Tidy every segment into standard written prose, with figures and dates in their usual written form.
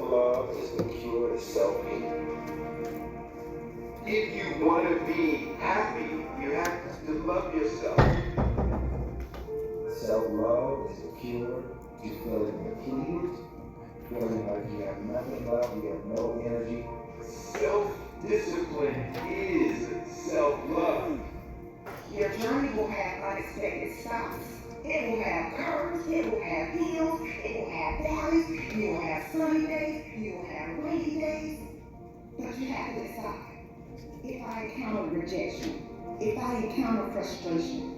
Self-love is the cure to self-hate. If you want to be happy, you have to love yourself. Self-love is the cure to feeling depleted, feeling like you have nothing left, you have no energy. Self-discipline is self-love. Your journey will have unexpected stops. It will have curves, it will have hills, it will have valleys, you will have sunny days, you will have rainy days. But you have to decide. If I encounter rejection, if I encounter frustration,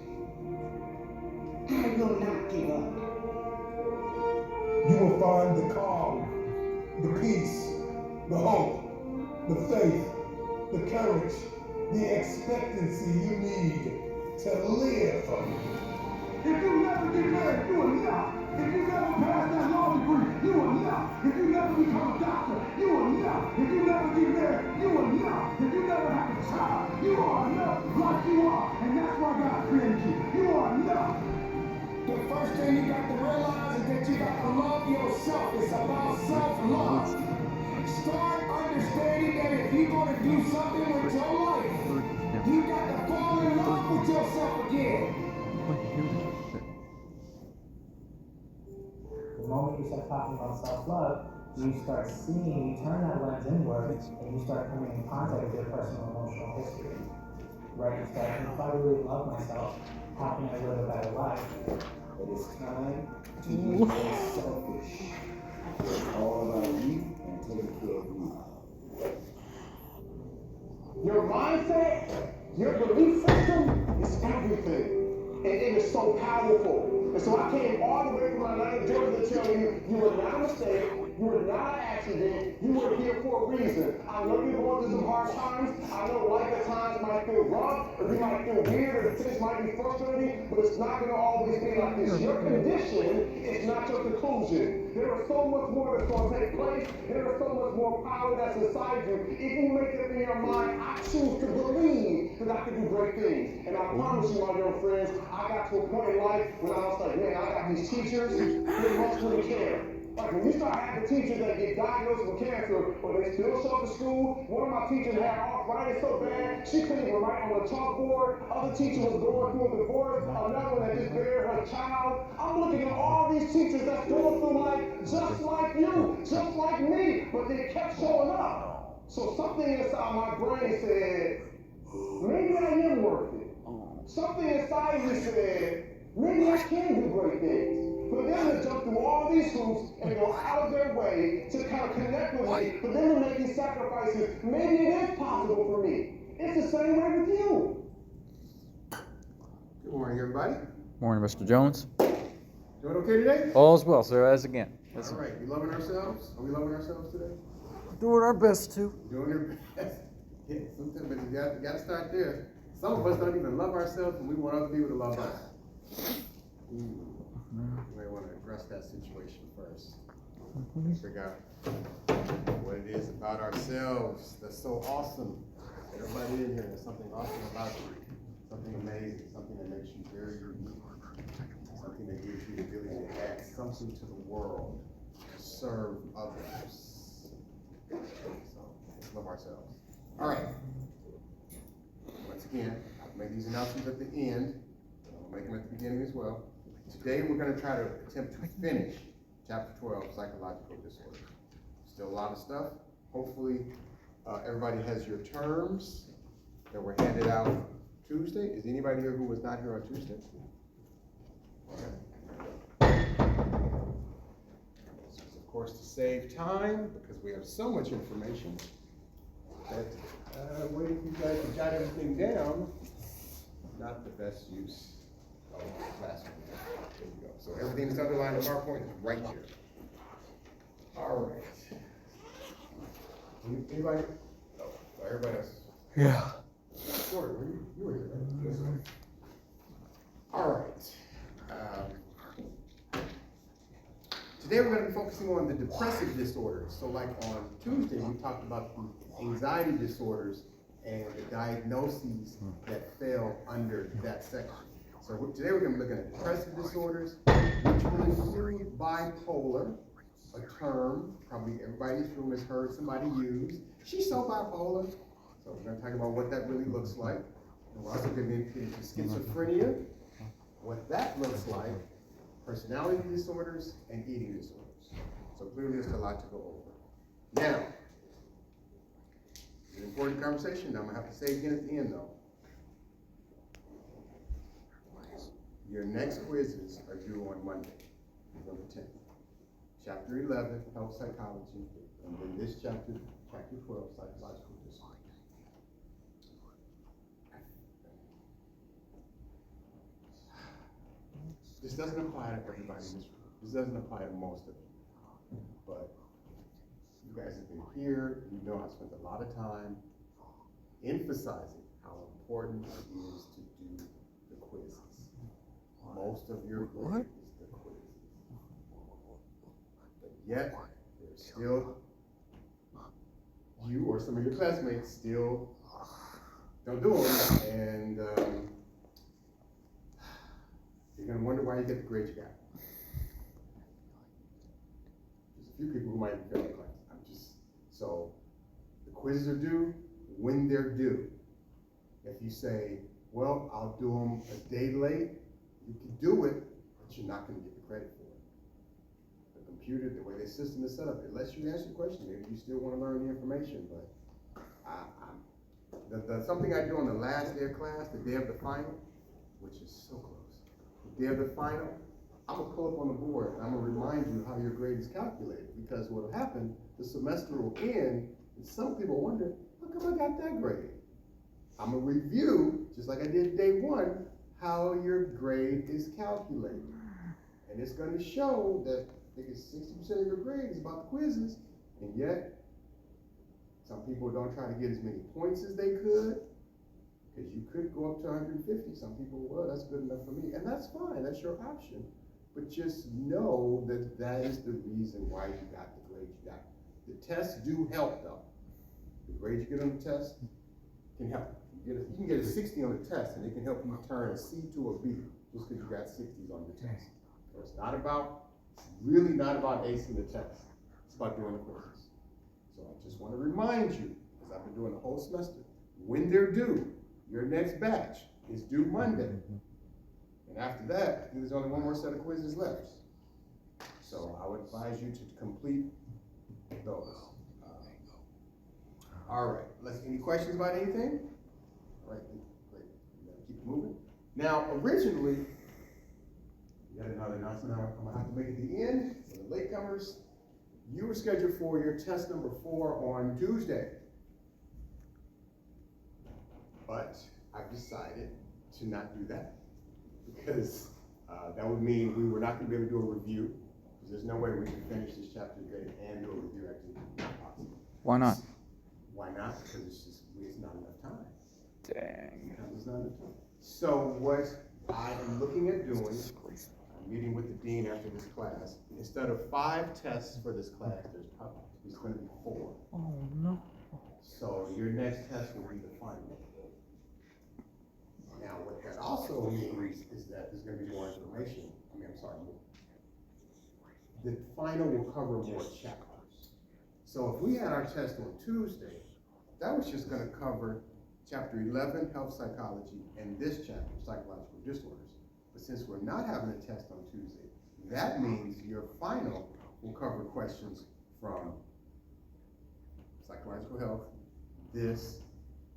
I will not give up. You will find the calm, the peace, the hope, the faith, the courage, the expectancy you need to live. If you never get married, you will not. If you never pass that law degree, you will not. If you never become a doctor, you will not. If you never get married, you will not. If you never have a child, you are enough like you are. And that's why God created you. You are enough. The first thing you got to realize is that you got to love yourself. It's about self-love. Start understanding that if you're going to do something with your life, you got to fall in love with yourself again. The moment you start talking about self-love, you start seeing, you turn that lens inward, and you start coming in contact with your personal emotional history. Right? You start thinking, if I really love myself, how can I live a better life? It is time to be less selfish. It's all about you and taking care of you. Your mindset, your belief system is everything. And it is so powerful. And so I came all the way from Atlanta, Georgia to tell you, you were not a mistake, you were not an accident, you were here for a reason. I know you're going through some hard times. I know life at times might feel rough, or you might feel weird, or things might be frustrating, but it's not going to always be like this. Your condition is not your conclusion. There is so much more that's going to take place. There is so much more power that's inside you. If you make it in your mind, I choose to believe that I can do great things. And I promise you, my young friends, I got to a point in life when I was like, man, I got these teachers, they must really care. Like when you start having teachers that get diagnosed with cancer, or they still show up to school, one of my teachers had arthritis so bad, she couldn't even write on the chalkboard. Other teacher was going through a divorce, another one that just buried her child. I'm looking at all these teachers that's going through life just like you, just like me, but they kept showing up. So something inside my brain said, maybe I am worth it. Something inside me said, maybe I can do great things. For them to jump through all these hoops and go out of their way to kind of connect with me, for them to make these sacrifices, maybe it is possible for me. It's the same way with you. Good morning, everybody. Morning, Mr. Jones. Doing okay today? All's well, sir, as again. All right. We loving ourselves? Are we loving ourselves today? Doing our best to. Doing our best. Yeah, sometimes, but you got to start there. Some of us don't even love ourselves, and we want other people to love us. You may want to address that situation first. Figure out what it is about ourselves that's so awesome. Everybody in here, there's something awesome about you. Something amazing, something that makes you very unique. Something that gives you the ability to add something to the world, to serve others. So, let's love ourselves. All right. Once again, I'll make these announcements at the end. I'll make them at the beginning as well. Today, we're going to try to attempt to finish Chapter 12, Psychological Disorders. Still a lot of stuff. Hopefully, everybody has your terms that were handed out Tuesday. Is anybody here who was not here on Tuesday? Okay. This is, of course, to save time, because we have so much information that waiting for you guys to jot everything down, not the best use of the classroom. There you go. So everything that's underlined in PowerPoint is right here. All right. Anybody? No. Everybody else? Yeah. Sorry, you were here, right? Yes, sir. All right. Today we're going to be focusing on the depressive disorders. So like on Tuesday, we talked about the anxiety disorders and the diagnoses that fell under that section. So today we're going to be looking at depressive disorders, which will include bipolar, a term probably everybody in this room has heard somebody use. She's so bipolar. So we're going to talk about what that really looks like. And we're also going to get into schizophrenia, what that looks like, personality disorders, and eating disorders. So clearly there's a lot to go over. Now, it's an important conversation. I'm going to have to say it again at the end, though. Your next quizzes are due on Monday, November 10th. Chapter 11, Health Psychology, and then this chapter 12, Psychological Disorders. This doesn't apply to everybody in this room. This doesn't apply to most of you. But you guys have been here. You know I spent a lot of time emphasizing how important it is to do the quizzes. Most of your grade is the quizzes. But yet, there's still, you or some of your classmates still don't do them. And you're going to wonder why you get the grade you got. There's a few people who might fail the class. So the quizzes are due when they're due. If you say, well, I'll do them a day late, you can do it, but you're not going to get the credit for it. The computer, the way the system is set up, it lets you answer the question. Maybe you still want to learn the information, but something I do on the last day of class, the day of the final, which is so close. The day of the final, I'm going to pull up on the board and I'm going to remind you how your grade is calculated, because what will happen, the semester will end, and some people wonder, how come I got that grade? I'm going to review, just like I did day one, how your grade is calculated. And it's going to show that I think it's 60% of your grade is about the quizzes, and yet some people don't try to get as many points as they could, because you could go up to 150. Some people, well, that's good enough for me, and that's fine, that's your option. But just know that that is the reason why you got the grade you got. The tests do help, though. The grade you get on the test can help. You can get a 60 on the test, and it can help you turn a C to a B just because you got 60s on the test. So it's really not about acing the test. It's about doing the quizzes. So I just want to remind you, because I've been doing the whole semester, when they're due, your next batch is due Monday. And after that, there's only one more set of quizzes left. So I would advise you to complete those. All right, any questions about anything? All right, great. We gotta keep moving. Now, originally, we got another announcement I'm gonna have to make at the end for the latecomers. You were scheduled for your test number 4 on Tuesday. But I've decided to not do that, because that would mean we were not going to be able to do a review, because there's no way we can finish this chapter today and do a review. Actually, not possible. Why not? Why not? Because it's not enough time. Dang. It's not enough time. So what I am looking at doing, I'm meeting with the dean after this class. Instead of 5 tests for this class, there's going to be 4. Oh no. So your next test will be the final. Now, what that also means is that there's going to be more information. The final will cover more chapters. So if we had our test on Tuesday, that was just going to cover chapter 11, health psychology, and this chapter, psychological disorders. But since we're not having a test on Tuesday, that means your final will cover questions from psychological health,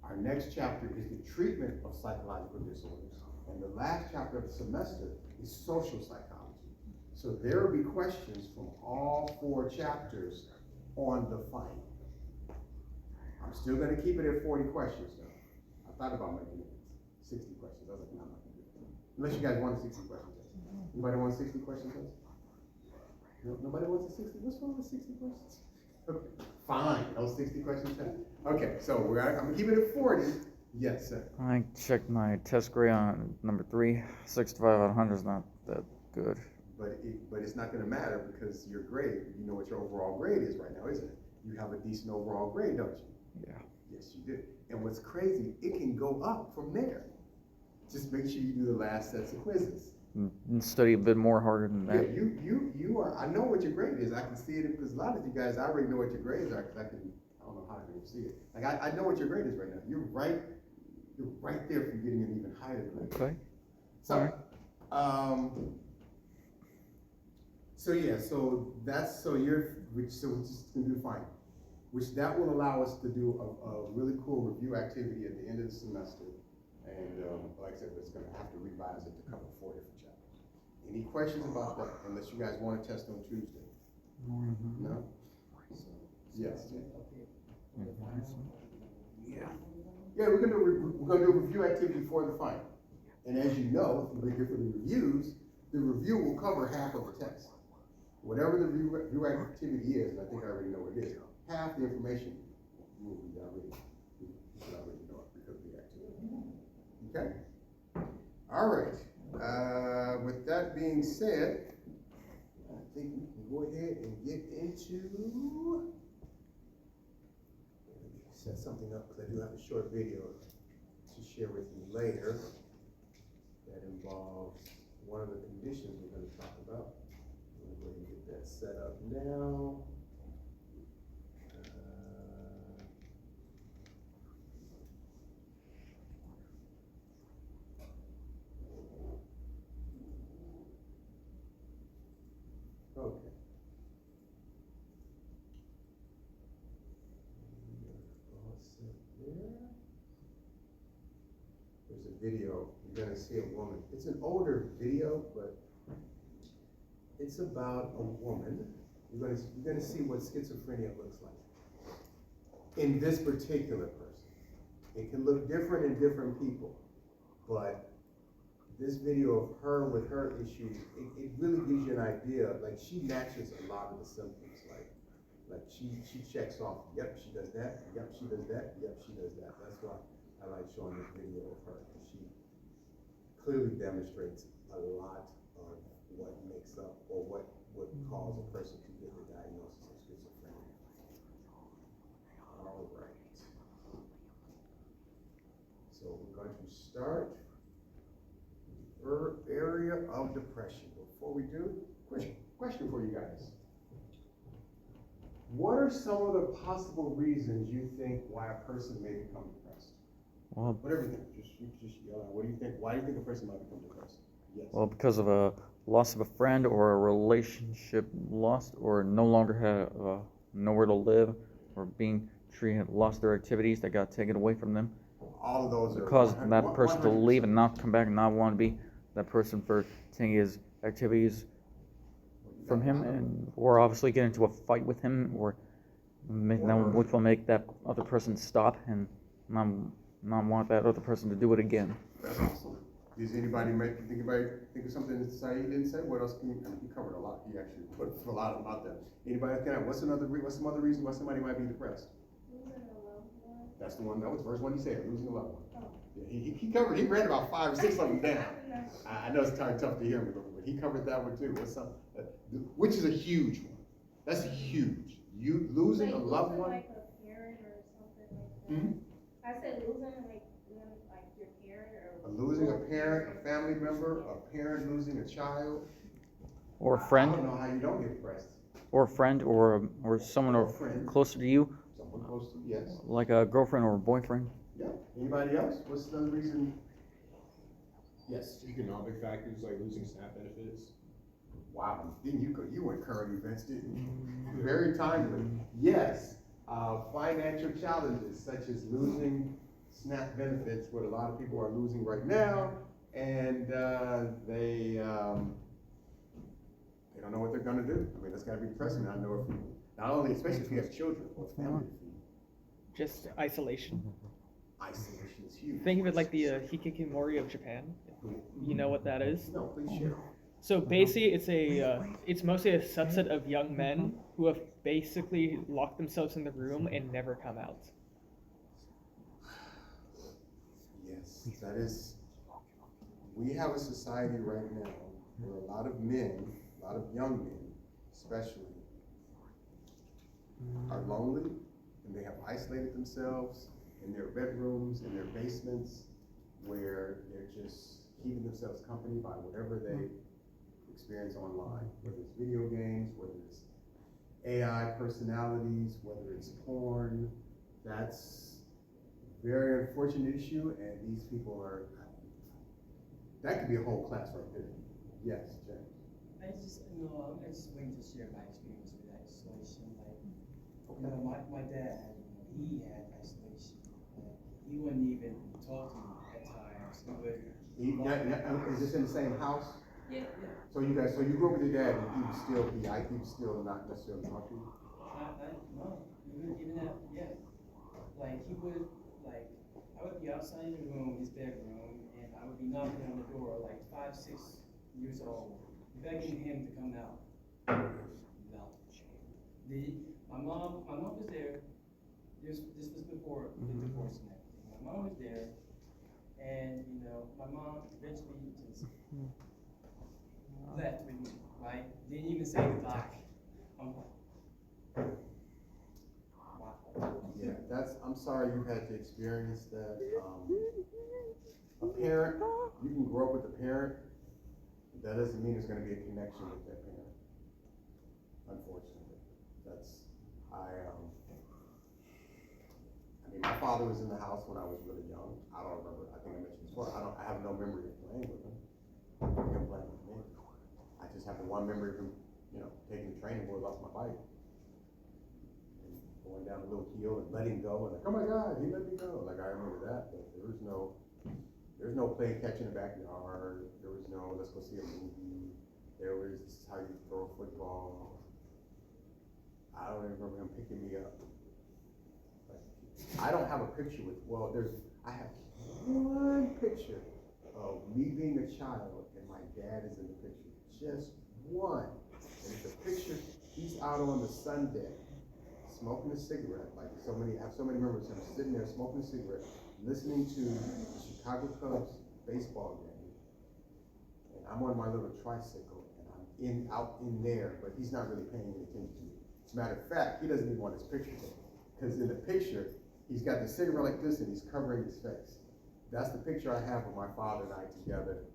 our next chapter is the treatment of psychological disorders. And the last chapter of the semester is social psychology. So there will be questions from all 4 chapters on the final. I'm still going to keep it at 40 questions, though. I thought about making it 60 questions. I was like, no, I'm not going to do it. Unless you guys want a 60 question test. Anybody want a 60 question test? No, nobody wants a 60? What's wrong with 60 questions? Okay, fine, no 60 question test. Okay, so I'm gonna keep it at 40. Yes, sir. I checked my test grade on number 3. 65 out of 100 is not that good. But it's not gonna matter, because your grade, you know what your overall grade is right now, isn't it? You have a decent overall grade, don't you? Yeah. Yes, you do. And what's crazy, it can go up from there. Just make sure you do the last sets of quizzes. and study a bit more harder than Yeah, that. you are. I know what your grade is. I can see it because a lot of you guys, I already know what your grades are. Because I don't know how I can see it. Like I know what your grade is right now. You're right there for getting an even higher grade. Okay. So, Alright. so we're just gonna do fine, which that will allow us to do a really cool review activity at the end of the semester. And like I said, it's gonna have to revise it to cover 4 different chapters. Any questions about that? Unless you guys want to test on Tuesday? No. So, yes. Yeah, we're gonna do a review activity for the final. And as you know, if you're here for the reviews, the review will cover half of the test. Whatever the review activity is, and I think I already know what it is, half the information you should already know it because of the activity. Okay? All right. With that being said, I think we can go ahead and get into. Let me set something up because I do have a short video to share with you later that involves one of the conditions we're going to talk about. I'm going to go ahead and get that set up now. Okay. All set there. There's a video. You're going to see a woman. It's an older video, but it's about a woman. You're going to see what schizophrenia looks like in this particular person. It can look different in different people, but this video of her with her issues, it really gives you an idea. Like she matches a lot of the symptoms. Like she checks off. Yep, she does that. Yep, she does that. Yep, she does that. That's why I like showing this video of her. She clearly demonstrates a lot of what makes up or what would cause a person to get the diagnosis of schizophrenia. All right. So we're going to start the area of depression. Before we do, question for you guys. What are some of the possible reasons you think why a person may become depressed? Well, Whatever you think, just yell out. What do you think? Why do you think a person might become depressed? Yes. well, because of a loss of a friend or a relationship lost, or no longer have nowhere to live, or being treated, lost their activities that got taken away from them. All of those are Caused that person to 100%. leave and not come back and not want to be that person for taking his activities from him, and or obviously get into a fight with him, or which will make that other person stop and not want that other person to do it again. That's awesome. Does anybody think of something that Saeed didn't say? What else can you? I mean, he covered a lot. He actually put a lot about that. Anybody else can? What's some other reason why somebody might be depressed? Losing a loved one. That's the one. That was the first one he said. Losing a loved one. Oh. Yeah, he covered. He ran about 5 or 6 of them down. I know it's kind of tough to hear me, but he covered that one too. What's some? Which is a huge one. That's huge. You losing a loved one. Like a parent or something like that. Mm-hmm. I said losing like your parent or. Losing a parent, a family member, a parent losing a child. Or a friend. I don't know how you don't get depressed. Or a friend, or someone or closer to you. Someone close to you, yes. Like a girlfriend or a boyfriend. Yeah. Anybody else? What's the reason? Yes. Economic factors like losing SNAP benefits. Wow. You went current events, didn't you? Very timely. Yes. Financial challenges such as losing SNAP benefits, what a lot of people are losing right now, and they don't know what they're going to do. I mean, that's got to be depressing. I know if not only, especially if you have children or family. Just isolation. Isolation is huge. Think of it like the hikikomori of Japan. You know what that is? No, please share. So basically, it's mostly a subset of young men who have basically locked themselves in the room and never come out. Yes, that is. We have a society right now where a lot of men, a lot of young men, especially, are lonely, and they have isolated themselves in their bedrooms, in their basements, where they're just keeping themselves company by whatever they experience online, whether it's video games, whether it's AI personalities, whether it's porn. That's a very unfortunate issue, and these people are, that could be a whole class right there. Yes, James. I just wanted to share my experience with isolation. Like, you know, my dad, he had isolation. Like, he wouldn't even talk to me at times. He would. Is this in the same house? Yeah. So you grew up with your dad, and he was still not necessarily talk to you? No, even that, yeah. Like, he would, like, I would be outside in the room, his bedroom, and I would be knocking on the door, like 5, 6 years old, begging him to come out. No. My mom was there. This was before the divorce and everything. My mom was there, and you know, my mom eventually just left with me, right? Didn't even say goodbye. Yeah, I'm sorry you had to experience that. A parent, you can grow up with a parent, that doesn't mean there's gonna be a connection with that parent. Unfortunately, I mean, my father was in the house when I was really young. I don't remember, I think I mentioned before, I have no memory of playing with him playing with me. I just have the one memory of him, you know, taking the training wheels off my bike. Going down a little hill and letting go, and like, oh my God, he let me go. Like, I remember that, but there was no playing catch in the backyard. There was no, let's go see a movie. There was, this is how you throw a football. I don't even remember him picking me up. Like, I don't have a picture with, I have one picture of me being a child and my dad is in the picture. Just one. And it's a picture, he's out on the sun deck, smoking a cigarette, like I have so many memories of him sitting there smoking a cigarette, listening to the Chicago Cubs baseball game. And I'm on my little tricycle, and I'm out in there, but he's not really paying any attention to me. As a matter of fact, he doesn't even want his picture taken, because in the picture, he's got the cigarette like this, and he's covering his face. That's the picture I have of my father and I together,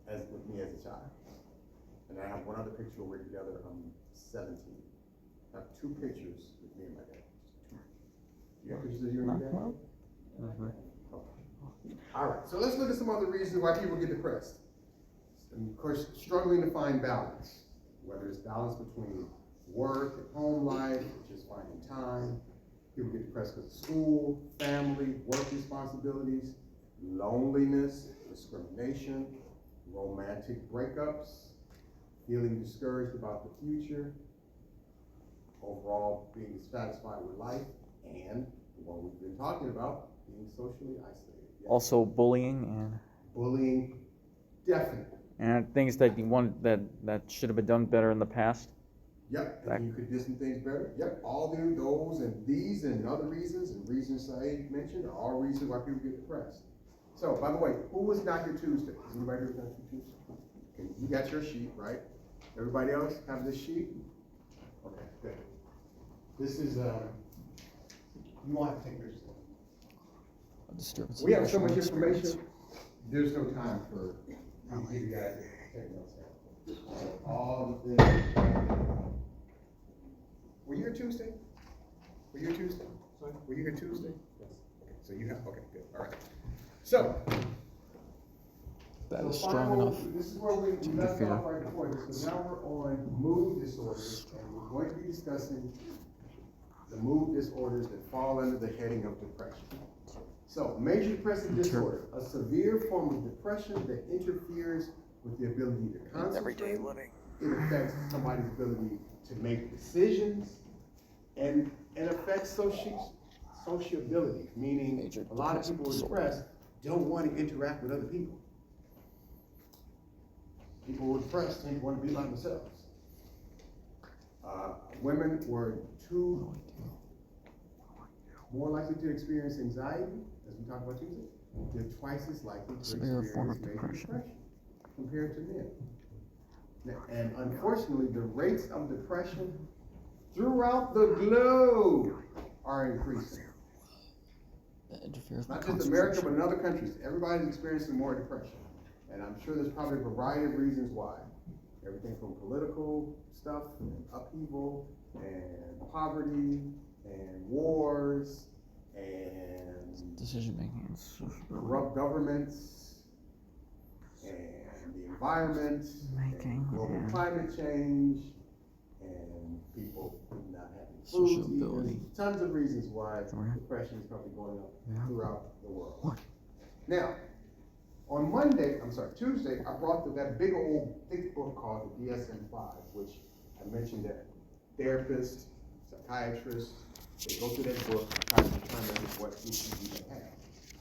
with me as a child. And I have one other picture where we're together. I'm 17. I have 2 pictures with me and my dad. Just 2. You have pictures of you and your dad? Okay. All right, so let's look at some other reasons why people get depressed. And of course, struggling to find balance, whether it's balance between work and home life, just finding time. People get depressed because of school, family, work responsibilities, loneliness, discrimination, romantic breakups, feeling discouraged about the future, overall being dissatisfied with life, and what we've been talking about, being socially isolated. Yes. Also bullying, definitely. and things that you want that should have been done better in the past. Yep, and you could do some things better. Yep, all those and these and other reasons I mentioned are all reasons why people get depressed. So, by the way, who was Dr. Tuesday? Is anybody here Dr. Tuesday? Okay, you got your sheet, right? Everybody else have this sheet? Okay, good. This is, you won't have to take pictures. We have so much information, there's no time for you guys to take notes. All the things. Were you here Tuesday? Were you here Tuesday? Sorry? Were you here Tuesday? Yes. Okay, so you have, okay, good, all right. So. That is strong enough. This is where we left off right before this. So now we're on mood disorders, and we're going to be discussing the mood disorders that fall under the heading of depression. So, major depressive disorder, a severe form of depression that interferes with the ability to concentrate. Everyday living. It affects somebody's ability to make decisions, and affects sociability, meaning a lot of people who are depressed don't want to interact with other people. People who are depressed tend to want to be by themselves. Women were more likely to experience anxiety, as we talked about Tuesday. They're twice as likely to experience major depression compared to men. And unfortunately, the rates of depression throughout the globe are increasing. Not just America, but in other countries. Everybody's experiencing more depression. And I'm sure there's probably a variety of reasons why. Everything from political stuff and upheaval and poverty and wars and decision making, corrupt governments and the environment, and global climate change, and people not having food to eat. There's tons of reasons why depression is probably going up throughout the world. Now, on Tuesday, I brought that big old thick book called the DSM-5, which I mentioned that therapists, psychiatrists, they go through that book and try to determine what issues you may have.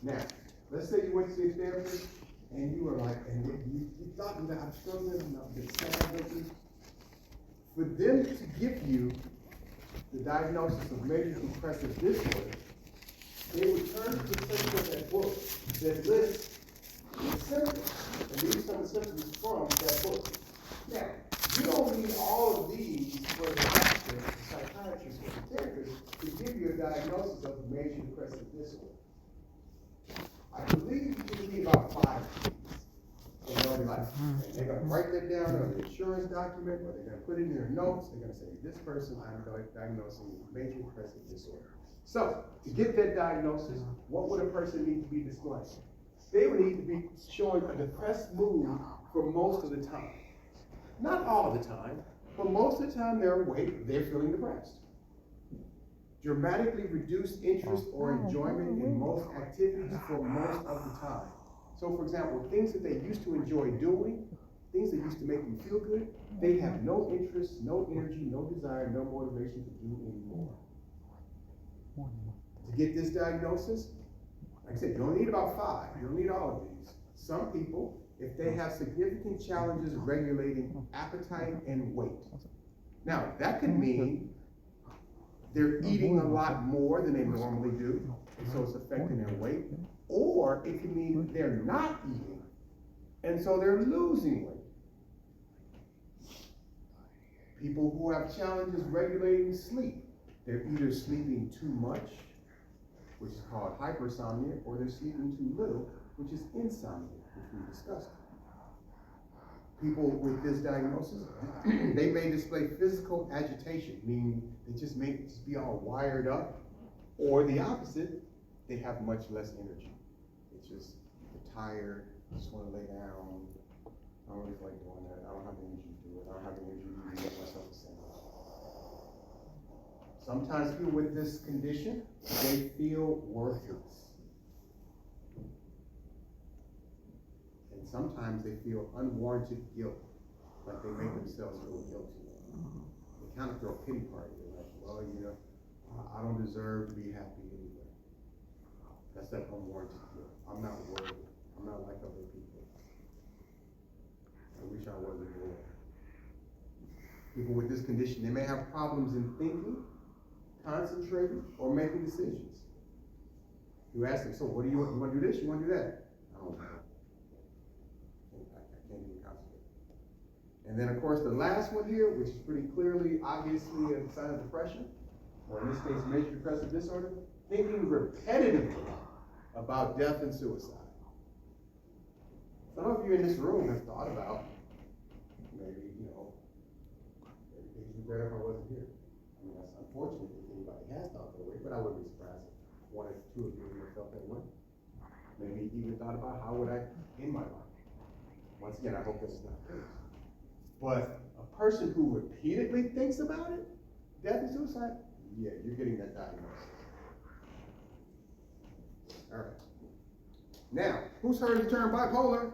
Now, let's say you went to see a therapist and you were like, and you thought that I'm struggling, I'm a bit sad lately. For them to give you the diagnosis of major depressive disorder, they would turn to the section of that book that lists the symptoms, and these are some of the symptoms from that book. Now, you don't need all of these for the doctor, the psychiatrist, or the therapist to give you a diagnosis of a major depressive disorder. I believe you just need about 5 of these. And they'll be like, and they're going to write that down on the insurance document, or they're going to put it in their notes. They're going to say, this person I'm diagnosing with major depressive disorder. So, to get that diagnosis, what would a person need to be displaying? They would need to be showing a depressed mood for most of the time. Not all of the time, but most of the time they're awake, they're feeling depressed. Dramatically reduced interest or enjoyment in most activities for most of the time. So, for example, things that they used to enjoy doing, things that used to make them feel good, they have no interest, no energy, no desire, no motivation to do anymore. To get this diagnosis, like I said, you don't need about 5. You don't need all of these. Some people, if they have significant challenges regulating appetite and weight. Now, that could mean they're eating a lot more than they normally do, and so it's affecting their weight. Or it could mean they're not eating, and so they're losing weight. People who have challenges regulating sleep, they're either sleeping too much, which is called hypersomnia, or they're sleeping too little, which is insomnia, which we discussed. People with this diagnosis, they may display physical agitation, meaning they just may just be all wired up, or the opposite, they have much less energy. It's just, they're tired, just want to lay down, I don't really feel like doing that, I don't have the energy to do it, I don't have the energy to get myself the same. Sometimes people with this condition, they feel worthless. And sometimes they feel unwarranted guilt, like they make themselves feel guilty. They kind of throw a pity party. They're like, well, you know, I don't deserve to be happy anyway. That's that unwarranted guilt. I'm not worthy. I'm not like other people. I wish I wasn't more. People with this condition, they may have problems in thinking, concentrating, or making decisions. You ask them, so what do you want? You want to do this? You want to do that? I don't know. I can't even concentrate. And then, of course, the last one here, which is pretty clearly, obviously, a sign of depression, or in this case, major depressive disorder, thinking repetitively about death and suicide. Some of you in this room have thought about, maybe, you know, maybe things would be better if I wasn't here. I mean, that's unfortunate if anybody has thought that way, but I wouldn't be surprised if 1 or 2 of you have felt that way. Maybe even thought about how would I end my life. Once again, I hope this is not the case. But a person who repeatedly thinks about it, death and suicide, yeah, you're getting that diagnosis. All right. Now, who's heard the term bipolar?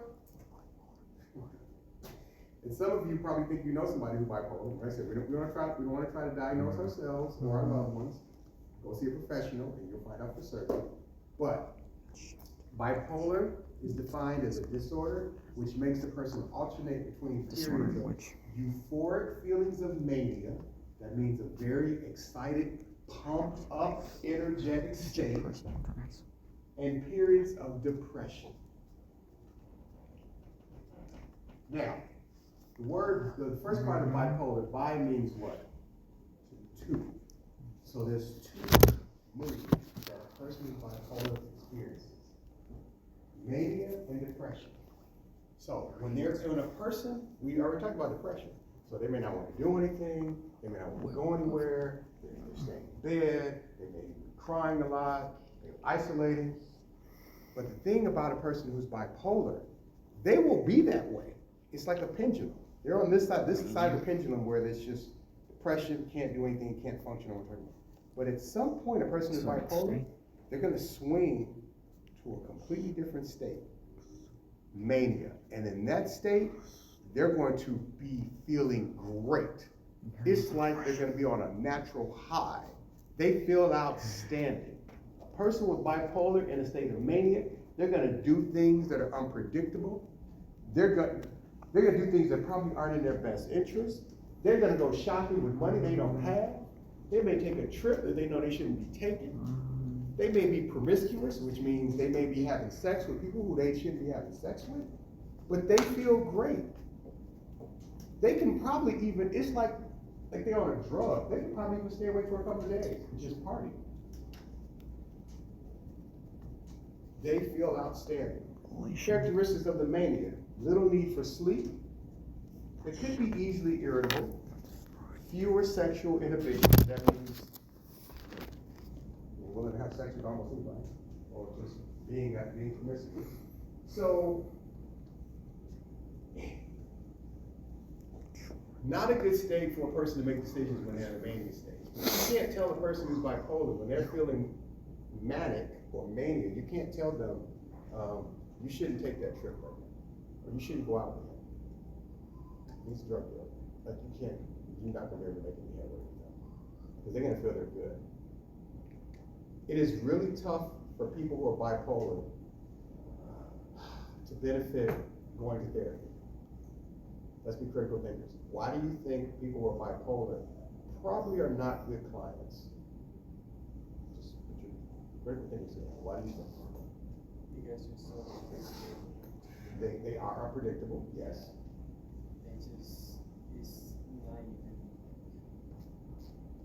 And some of you probably think you know somebody who's bipolar. Like I said, we don't want to try to diagnose ourselves or our loved ones. Go see a professional, and you'll find out for certain. But bipolar is defined as a disorder which makes the person alternate between periods of euphoric feelings of mania, that means a very excited, pumped up, energetic state, and periods of depression. Now, the first part of bipolar, bi means what? Two. So there's 2 moods that a person with bipolar experiences. Mania and depression. So when a person, we already talked about depression. So they may not want to do anything, they may not want to go anywhere, they may stay in bed, they may be crying a lot, they're isolating. But the thing about a person who's bipolar, they will be that way. It's like a pendulum. They're on this side of the pendulum where there's just depression, can't do anything, can't function on time. But at some point, a person who's bipolar, they're going to swing to a completely different state, mania. And in that state, they're going to be feeling great. It's like they're going to be on a natural high. They feel outstanding. A person with bipolar in a state of mania, they're going to do things that are unpredictable. They're going to do things that probably aren't in their best interest. They're going to go shopping with money they don't have. They may take a trip that they know they shouldn't be taking. They may be promiscuous, which means they may be having sex with people who they shouldn't be having sex with, but they feel great. They can probably even, it's like they're on a drug. They can probably even stay awake for a couple of days and just party. They feel outstanding. Characteristics of the mania: little need for sleep. They could be easily irritable. Fewer sexual inhibitions. That means you're willing to have sex with almost anybody, or just being promiscuous. So, not a good state for a person to make decisions when they're in a mania state. You can't tell a person who's bipolar when they're feeling manic or mania. You can't tell them you shouldn't take that trip right now, or you shouldn't go out with him. He's a drug dealer. Like you're not gonna be able to make any headway with them because they're gonna feel they're good. It is really tough for people who are bipolar to benefit going to therapy. Let's be critical thinkers. Why do you think people who are bipolar probably are not good clients? Just put your critical thinkers here. Why do you think? Because you're so unpredictable. They are unpredictable, yes. It's not even,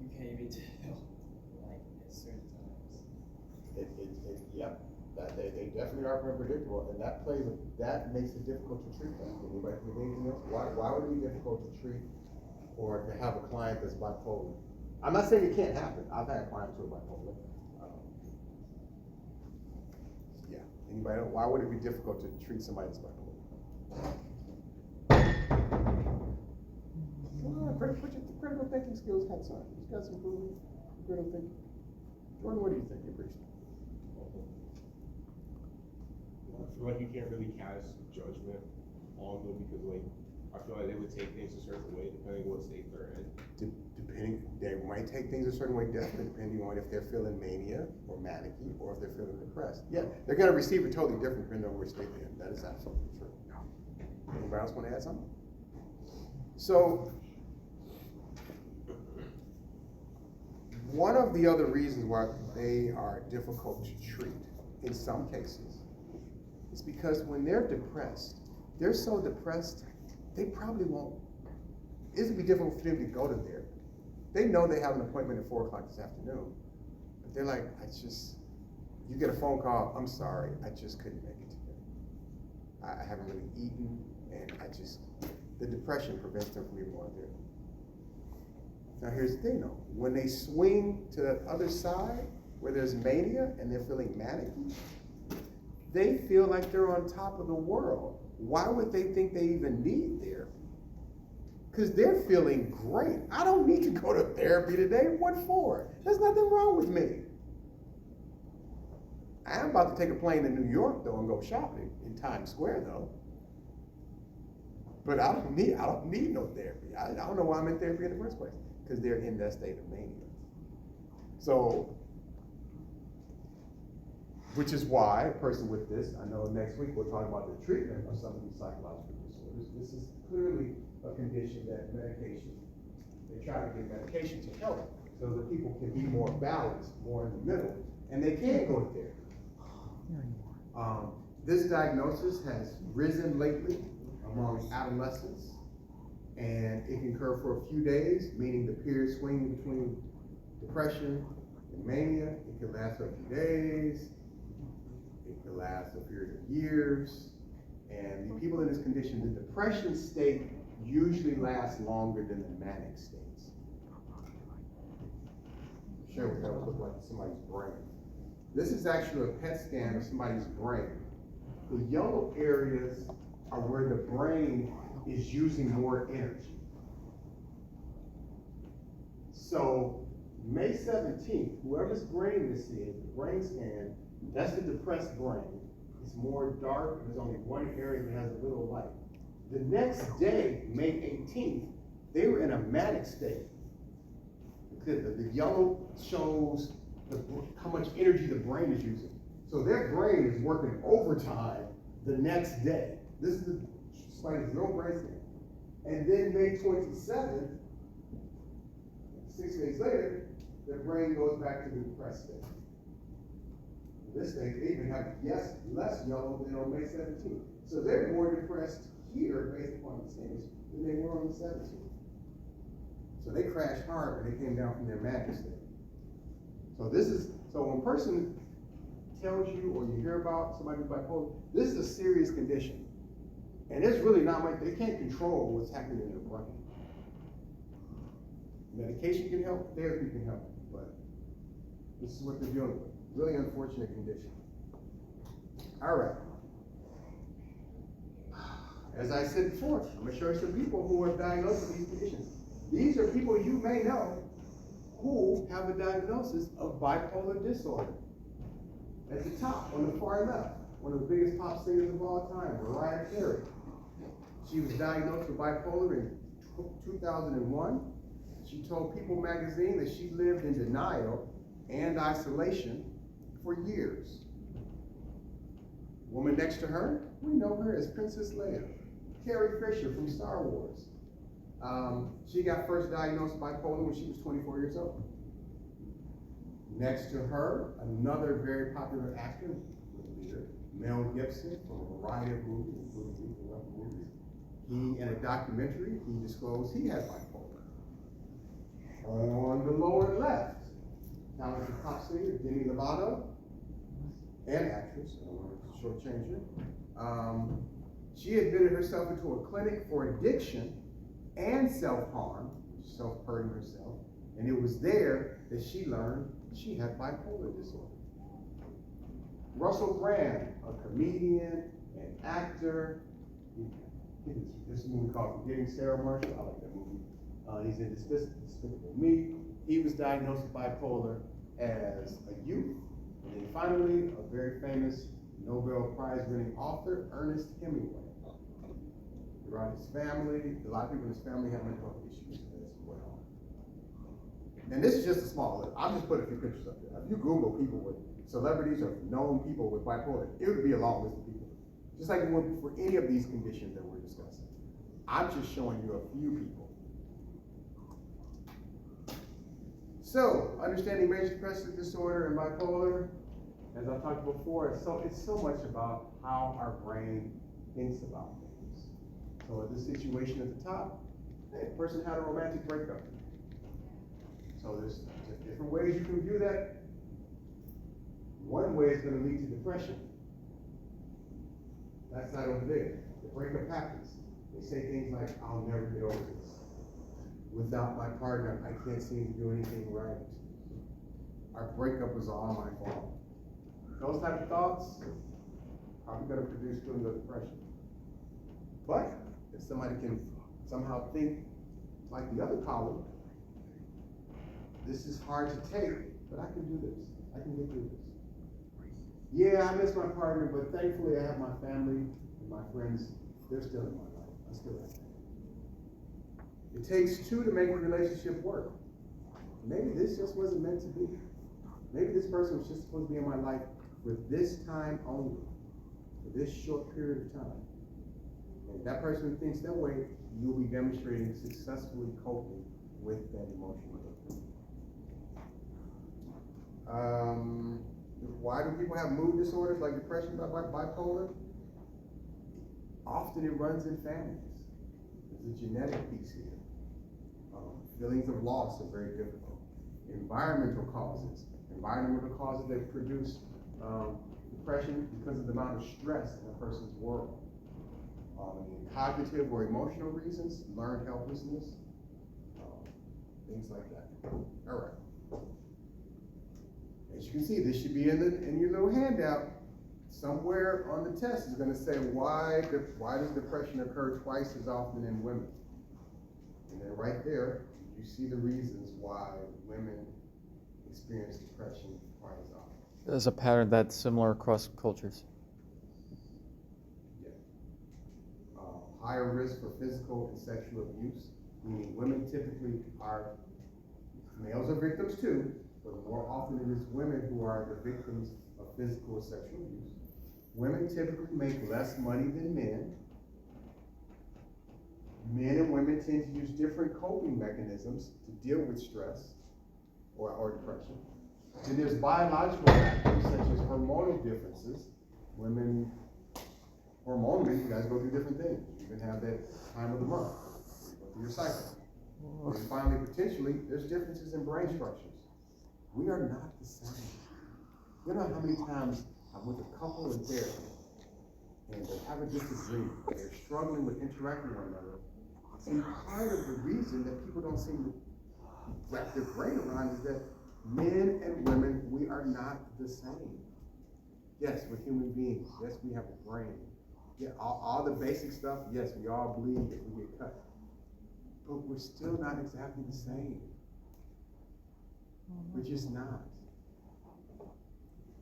you can't even tell, like, at certain times. Yep. They definitely are unpredictable, and that makes it difficult to treat them. Anybody think anything else? Why would it be difficult to treat or to have a client that's bipolar? I'm not saying it can't happen. I've had clients who are bipolar. Yeah. Anybody else? Why would it be difficult to treat somebody that's bipolar? Put your critical thinking skills hat on. You got some critical thinking. Jordan, what do you think? You preach? I feel like you can't really cast judgment on them because, like, I feel like they would take things a certain way depending on what state they're in. They might take things a certain way, definitely depending on if they're feeling mania or manicky or if they're feeling depressed. Yeah, they're going to receive it totally different depending on which state they're in. That is absolutely true. Anybody else want to add something? So, one of the other reasons why they are difficult to treat in some cases is because when they're depressed, they're so depressed, they probably won't. It'll be difficult for them to go to therapy. They know they have an appointment at 4 o'clock this afternoon, but they're like, you get a phone call, I'm sorry, I just couldn't make it today. I haven't really eaten, and the depression prevents them from even going to therapy. Now here's the thing though, when they swing to the other side, where there's mania and they're feeling manic, they feel like they're on top of the world. Why would they think they even need therapy? Because they're feeling great. I don't need to go to therapy today. What for? There's nothing wrong with me. I am about to take a plane to New York though and go shopping in Times Square though. But I don't need no therapy. I don't know why I'm in therapy in the first place. Because they're in that state of mania. So, which is why a person with this, I know next week we'll talk about the treatment of some of these psychological disorders. This is clearly a condition that they try to get medication to help so that people can be more balanced, more in the middle, and they can go to therapy. This diagnosis has risen lately among adolescents, and it can occur for a few days, meaning the period swinging between depression and mania. It can last for a few days. It can last a period of years. And the people in this condition, the depression state usually lasts longer than the manic states. Show what that would look like in somebody's brain. This is actually a PET scan of somebody's brain. The yellow areas are where the brain is using more energy. So May 17th, whoever's brain this is, the brain scan, that's the depressed brain. It's more dark, there's only one area that has a little light. The next day, May 18th, they were in a manic state. The yellow shows how much energy the brain is using. So their brain is working overtime the next day. This is the spine, no brain scan. And then May 27th, 6 days later, their brain goes back to the depressed state. This thing, they even have less yellow than on May 17th. So they're more depressed here, based upon the stage, than they were on the 17th. So they crashed hard when they came down from their manic state. So when a person tells you or you hear about somebody with bipolar, this is a serious condition. And there's really not much, they can't control what's happening in their brain. Medication can help, therapy can help, but this is what they're dealing with. Really unfortunate condition. All right. As I said before, I'm gonna show you some people who are diagnosed with these conditions. These are people you may know who have a diagnosis of bipolar disorder. At the top, on the far left, one of the biggest pop singers of all time, Mariah Carey. She was diagnosed with bipolar in 2001. She told People magazine that she lived in denial and isolation for years. Woman next to her, we know her as Princess Leia. Carrie Fisher from Star Wars. She got first diagnosed bipolar when she was 24 years old. Next to her, another very popular actor, Mel Gibson, from a variety of movies, including movies. He, in a documentary, he disclosed he had bipolar. On the lower left, talented pop singer Demi Lovato, and actress, I don't want to shortchange her. She admitted herself into a clinic for addiction and self-harm, self-hurting herself, and it was there that she learned she had bipolar disorder. Russell Brand, a comedian, an actor, this is a movie called Forgetting Sarah Marshall, I like that movie. He's in Despicable Me. He was diagnosed with bipolar as a youth. And then finally, a very famous Nobel Prize-winning author, Ernest Hemingway. Throughout his family, a lot of people in his family have mental health issues as well. And this is just a small list. I'll just put a few pictures up there. If you Google people with celebrities or known people with bipolar, it would be a long list of people. Just like it would for any of these conditions that we're discussing. I'm just showing you a few people. So, understanding major depressive disorder and bipolar, as I've talked before, it's so much about how our brain thinks about things. So this situation at the top, hey, the person had a romantic breakup. So there's different ways you can view that. One way is going to lead to depression. That's not over there. The breakup happens. They say things like, I'll never get over this. Without my partner, I can't seem to do anything right. Our breakup was all my fault. Those type of thoughts are going to produce feelings of depression. But if somebody can somehow think like the other column, this is hard to take, but I can do this. I can get through this. Yeah, I miss my partner, but thankfully I have my family and my friends. They're still in my life. I still have them. It takes two to make a relationship work. Maybe this just wasn't meant to be. Maybe this person was just supposed to be in my life for this time only, for this short period of time. And if that person thinks that way, you'll be demonstrating successfully coping with that emotional hurt. Why do people have mood disorders like depression, bipolar? Often it runs in families. There's a genetic piece here. Feelings of loss are very difficult. Environmental causes that produce depression because of the amount of stress in a person's world. Cognitive or emotional reasons, learned helplessness, things like that. All right. As you can see, this should be in your little handout. Somewhere on the test is going to say why does depression occur twice as often in women? And then right there, you see the reasons why women experience depression twice as often. There's a pattern that's similar across cultures. Yeah. Higher risk for physical and sexual abuse, meaning women typically are, males are victims too, but more often it is women who are the victims of physical or sexual abuse. Women typically make less money than men. Men and women tend to use different coping mechanisms to deal with stress or depression. And there's biological factors such as hormonal differences. Women, hormonally, you guys go through different things. You can have that time of the month. You go through your cycle. And finally, potentially, there's differences in brain structures. We are not the same. You know how many times I'm with a couple in therapy and they have a disagreement. They're struggling with interacting with one another. And part of the reason that people don't seem to wrap their brain around is that men and women, we are not the same. Yes, we're human beings. Yes, we have a brain. Yeah, all the basic stuff, yes, we all bleed if we get cut. But we're still not exactly the same. We're just not.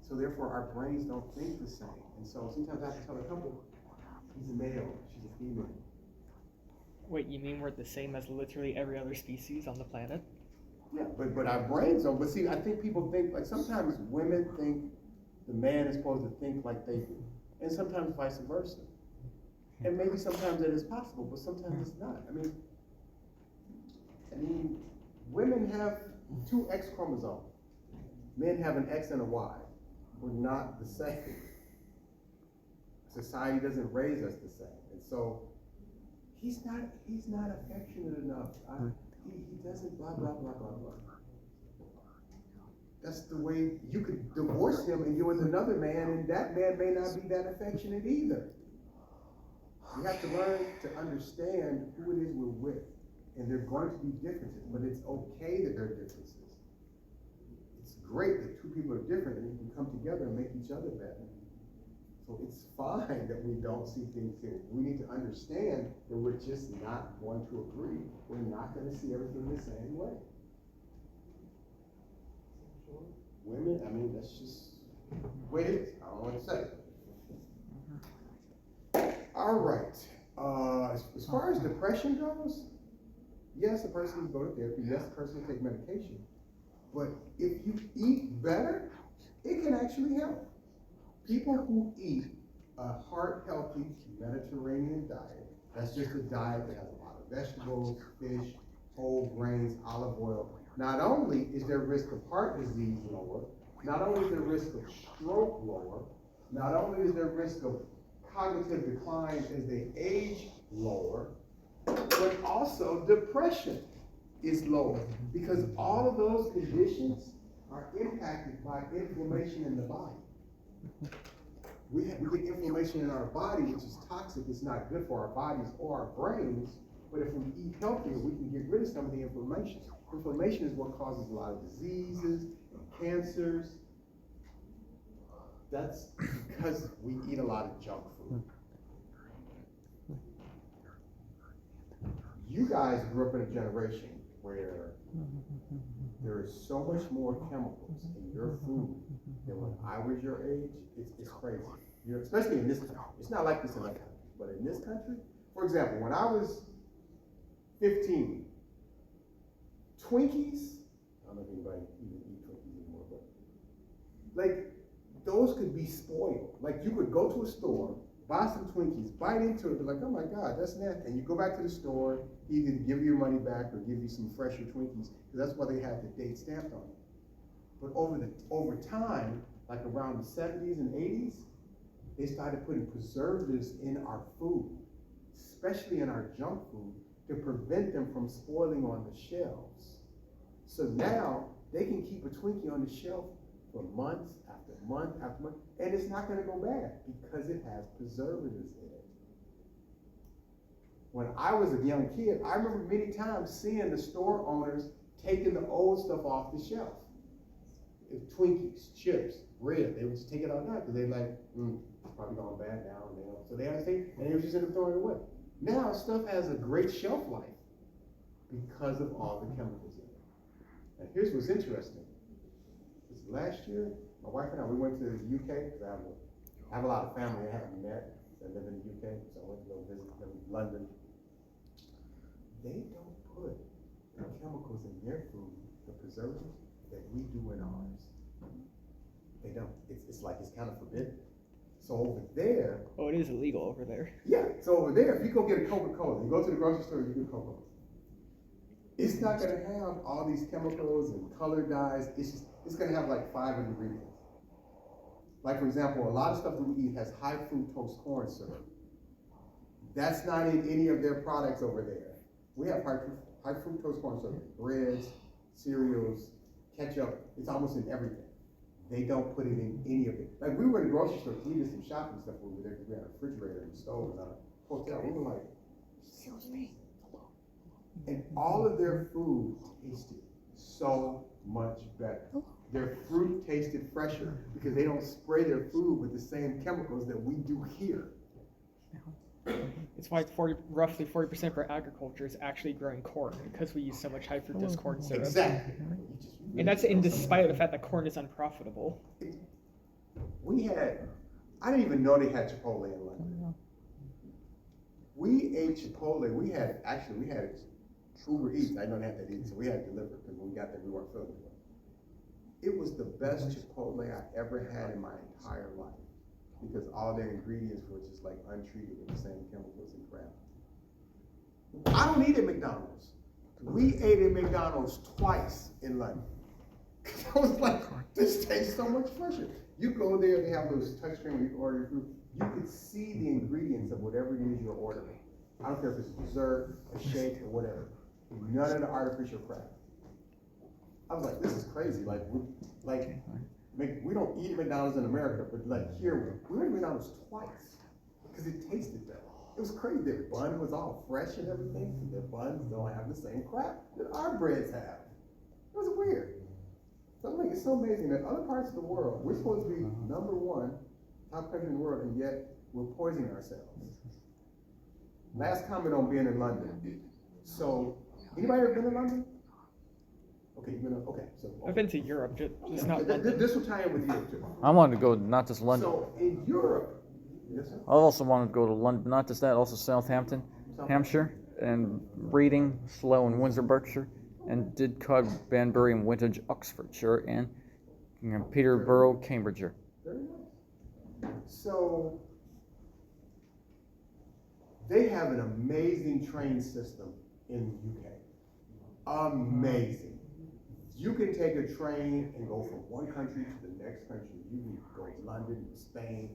So therefore, our brains don't think the same. And so sometimes I have to tell a couple, he's a male, she's a female. Wait, you mean we're the same as literally every other species on the planet? Yeah, but our brains don't. But see, I think people think, like sometimes women think the man is supposed to think like they do. And sometimes vice versa. And maybe sometimes that is possible, but sometimes it's not. I mean, women have 2 X chromosomes. Men have an X and a Y. We're not the same. Society doesn't raise us the same. And so he's not affectionate enough. He doesn't blah, blah, blah, blah, blah. That's the way you could divorce him and you're with another man, and that man may not be that affectionate either. You have to learn to understand who it is we're with. And there are going to be differences, but it's okay that there are differences. It's great that 2 people are different and you can come together and make each other better. So it's fine that we don't see things here. We need to understand that we're just not going to agree. We're not going to see everything the same way. Women, I mean, that's just the way it is. I don't know what to say. All right. As far as depression goes, yes, a person can go to therapy. Yes, a person can take medication. But if you eat better, it can actually help. People who eat a heart-healthy Mediterranean diet, that's just a diet that has a lot of vegetables, fish, whole grains, olive oil. Not only is their risk of heart disease lower, not only is their risk of stroke lower, not only is their risk of cognitive decline as they age lower, but also depression is lower because all of those conditions are impacted by inflammation in the body. We get inflammation in our body, which is toxic. It's not good for our bodies or our brains. But if we eat healthier, we can get rid of some of the inflammation. Inflammation is what causes a lot of diseases and cancers. That's because we eat a lot of junk food. You guys grew up in a generation where there is so much more chemicals in your food than when I was your age. It's crazy. Especially in this country. It's not like this in other countries, but in this country, for example, when I was 15, Twinkies, I don't know if anybody even eat Twinkies anymore, but like those could be spoiled. Like you could go to a store, buy some Twinkies, bite into it, be like, oh my God, that's nasty. And you go back to the store, either give you your money back or give you some fresher Twinkies, because that's why they had the date stamped on it. But over time, like around the 70s and 80s, they started putting preservatives in our food, especially in our junk food, to prevent them from spoiling on the shelves. So now they can keep a Twinkie on the shelf for months after month after month, and it's not going to go bad because it has preservatives in it. When I was a young kid, I remember many times seeing the store owners taking the old stuff off the shelf. Twinkies, chips, bread, they would just take it all down because they're like, it's probably going bad now. And so they had to take, and they would just end up throwing it away. Now stuff has a great shelf life because of all the chemicals in it. And here's what's interesting. This last year, my wife and I, we went to the UK because I have a lot of family I haven't met that live in the UK, so I went to go visit them in London. They don't put the chemicals in their food, the preservatives, that we do in ours. They don't. It's like it's kind of forbidden. So over there. Oh, it is illegal over there. Yeah. So over there, if you go get a Coca-Cola, you go to the grocery store, you get Coca-Cola. It's not going to have all these chemicals and color dyes. It's going to have like 5 ingredients. Like for example, a lot of stuff that we eat has high fructose corn syrup. That's not in any of their products over there. We have high fructose corn syrup, breads, cereals, ketchup. It's almost in everything. They don't put it in any of it. Like we were in the grocery store, we did some shopping stuff over there because we had a refrigerator and a stove and a hotel. We were like, excuse me. And all of their food tasted so much better. Their fruit tasted fresher because they don't spray their food with the same chemicals that we do here. It's why roughly 40% of our agriculture is actually growing corn because we use so much high fructose corn syrup. Exactly. And that's in despite of the fact that corn is unprofitable. I didn't even know they had Chipotle in London. We ate Chipotle. We had Uber Eats. I know they had that eat, so we had it delivered because when we got there, we weren't feeling it. It was the best Chipotle I ever had in my entire life because all their ingredients were just like untreated with the same chemicals and crap. I don't eat at McDonald's. We ate at McDonald's twice in London. I was like, this tastes so much fresher. You go there, they have those touchscreen when you order your food. You can see the ingredients of whatever it is you're ordering. I don't care if it's a dessert, a shake, or whatever. None of the artificial crap. I was like, this is crazy. We don't eat at McDonald's in America, but like here, we went to McDonald's twice because it tasted better. It was crazy. Their bun was all fresh and everything. Their buns don't have the same crap that our breads have. It was weird. So I'm like, it's so amazing that other parts of the world, we're supposed to be #1 top country in the world, and yet we're poisoning ourselves. Last comment on being in London. So, anybody ever been in London? Okay, you've been. Okay, so. Okay. I've been to Europe, just not London. This will tie in with Europe too. I wanted to go not just London. So in Europe, yes, sir? I also wanted to go to London, not just that, also Southampton, Hampshire, and Reading, Slough, and Windsor, Berkshire, and Didcot, Banbury, and Wintage, Oxfordshire, and Peterborough, Cambridgeshire. Very nice. So they have an amazing train system in the UK. Amazing. You can take a train and go from one country to the next country. You can go to London, Spain.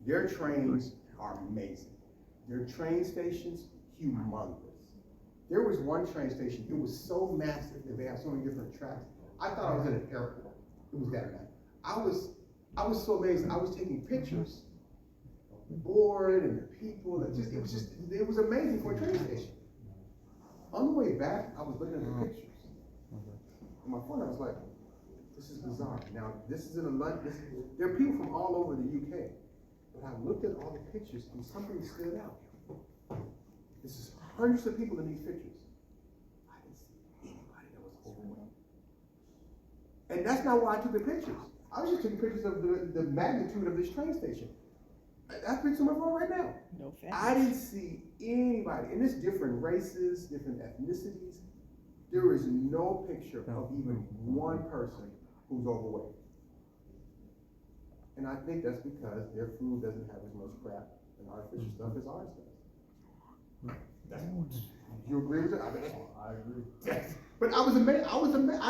Their trains are amazing. Their train stations, humongous. There was one train station, it was so massive that they have so many different tracks. I thought I was in an airport. It was that bad. I was so amazed. I was taking pictures of the board and the people. It was amazing for a train station. On the way back, I was looking at the pictures. On my phone, I was like, this is bizarre. Now, this is in a London. There are people from all over the UK. But I looked at all the pictures and something stood out. This is hundreds of people in these pictures. I didn't see anybody that was overweight. And that's not why I took the pictures. I was just taking pictures of the magnitude of this train station. I picture my phone right now. No thanks. I didn't see anybody. And it's different races, different ethnicities. There is no picture of even one person who's overweight. And I think that's because their food doesn't have as much crap and artificial stuff as ours does. You agree with that? I agree. Yes. But I was amazed. I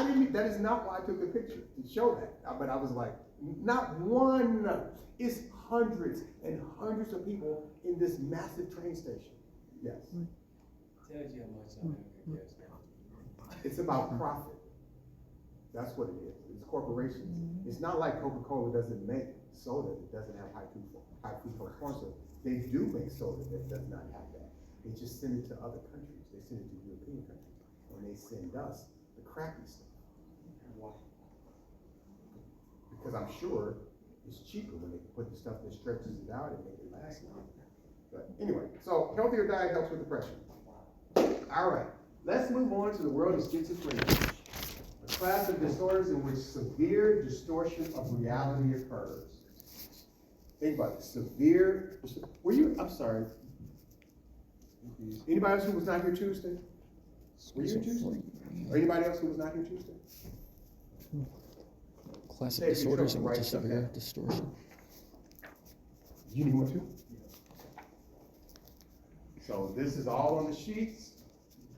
didn't. That is not why I took the picture to show that. But I was like, not one. It's hundreds and hundreds of people in this massive train station. Yes. Tells you how much I'm gonna get. It's about profit. That's what it is. It's corporations. It's not like Coca-Cola doesn't make soda that doesn't have high fructose corn syrup. They do make soda that does not have that. They just send it to other countries. They send it to European countries. And they send us the crappy stuff. Why? Because I'm sure it's cheaper when they put the stuff that stretches it out and make it last longer. But anyway, so healthier diet helps with depression. All right, let's move on to the world of schizophrenia, a class of disorders in which severe distortion of reality occurs. Think about it, I'm sorry. Anybody else who was not here Tuesday? Were you here Tuesday? Or anybody else who was not here Tuesday? Class of disorders in which a severe distortion. You need one too? So this is all on the sheets.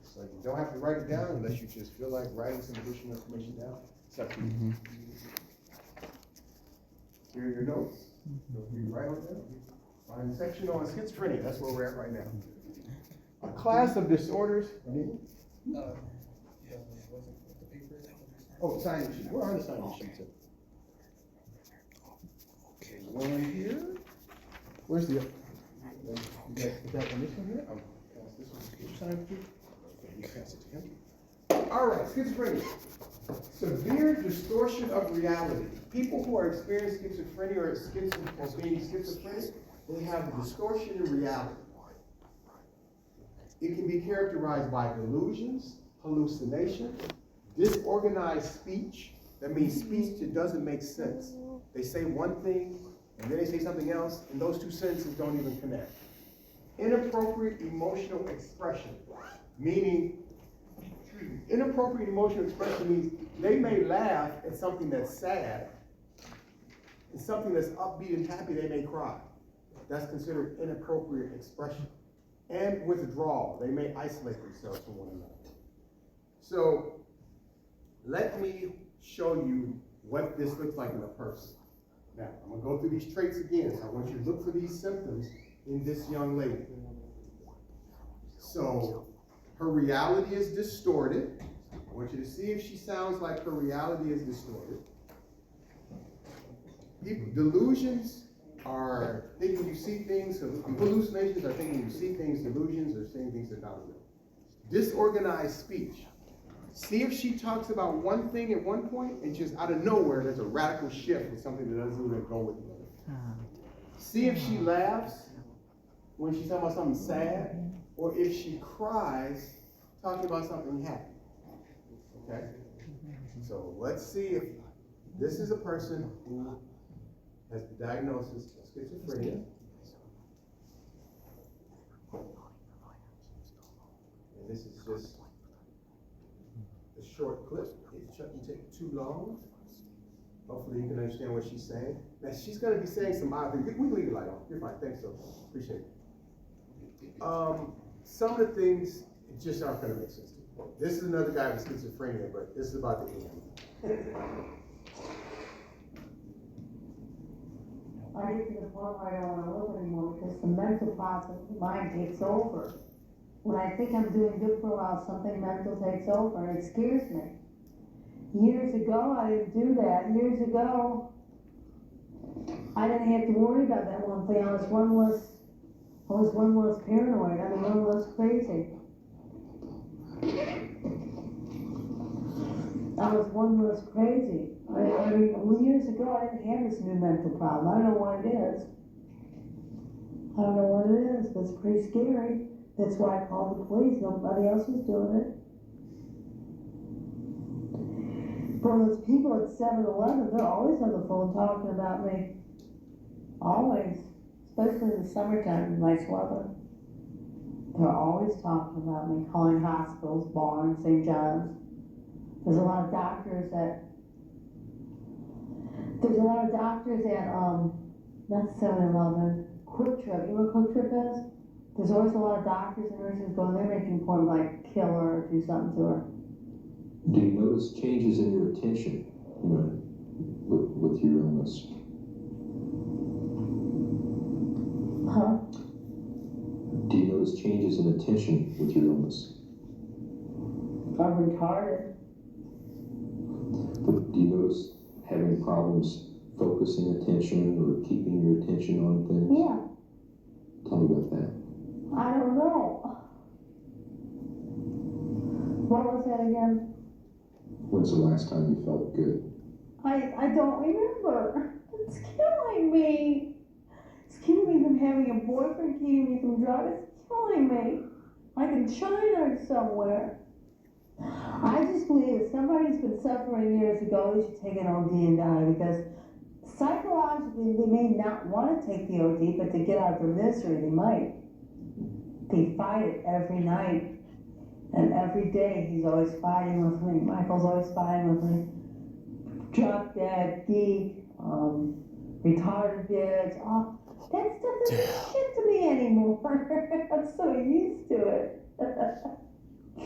So you don't have to write it down unless you just feel like writing some additional information down. It's up to you. Here are your notes. Feel free to write on them. Find the section on schizophrenia. That's where we're at right now. A class of disorders. Oh, signing sheet. Where are the signing sheets? Okay, one here. Where's the? Is that on this one here? I'll pass this one. Get your sign to you. Okay, you pass it to him. All right, schizophrenia. Severe distortion of reality. People who are experiencing schizophrenia or being schizophrenic, they have a distortion in reality. It can be characterized by delusions, hallucination, disorganized speech. That means speech that doesn't make sense. They say one thing, and then they say something else, and those two sentences don't even connect. Inappropriate emotional expression, meaning, inappropriate emotional expression means they may laugh at something that's sad, and something that's upbeat and happy, they may cry. That's considered inappropriate expression. And withdrawal, they may isolate themselves from one another. So, let me show you what this looks like in a person. Now, I'm going to go through these traits again. So I want you to look for these symptoms in this young lady. So, her reality is distorted. I want you to see if she sounds like her reality is distorted. Delusions are thinking you see things, so hallucinations are thinking you see things, delusions are saying things that are not real. Disorganized speech. See if she talks about one thing at one point and just out of nowhere there's a radical shift with something that doesn't even go with the other. See if she laughs when she's talking about something sad, or if she cries talking about something happy. Okay? So let's see if this is a person who has the diagnosis of schizophrenia. And this is just a short clip. It shouldn't take too long. Hopefully you can understand what she's saying. Now she's going to be saying some odd things. We can leave the light on. You're fine. Thanks, so appreciate it. Some of the things just aren't going to make sense to you. This is another guy with schizophrenia, but this is about the end. I get to the point where I don't want to live anymore because the mental process of the mind takes over. When I think I'm doing good for a while, something mental takes over and it scares me. Years ago, I didn't do that. Years ago, I didn't have to worry about that one thing. I was one less paranoid. I mean, one less crazy. I was one less crazy. I mean, years ago, I didn't have this new mental problem. I don't know what it is. I don't know what it is, but it's pretty scary. That's why I called the police. Nobody else was doing it. For those people at 7-Eleven, they're always on the phone talking about me. Always. Especially in the summertime, nice weather. They're always talking about me, calling hospitals, Barnes, St. John's. There's a lot of doctors at not 7-Eleven, Quick Trip. You know what Quick Trip is? There's always a lot of doctors and nurses going there making point like kill her or do something to her. Do you notice changes in your attention, with your illness? Huh? Do you notice changes in attention with your illness? I'm retarded. But do you notice having problems focusing attention or keeping your attention on things? Yeah. Tell me about that. I don't know. What was that again? When's the last time you felt good? I don't remember. It's killing me. It's keeping me from having a boyfriend, keeping me from drugs. It's killing me. Like in China or somewhere. I just believe if somebody's been suffering years ago, they should take an OD and die, because psychologically they may not want to take the OD, but to get out of their misery, they might. They fight it every night. And every day he's always fighting with me. Michael's always fighting with me. Drop dead, geek, retarded bitch. Oh, that stuff doesn't shit to me anymore. I'm so used to it. I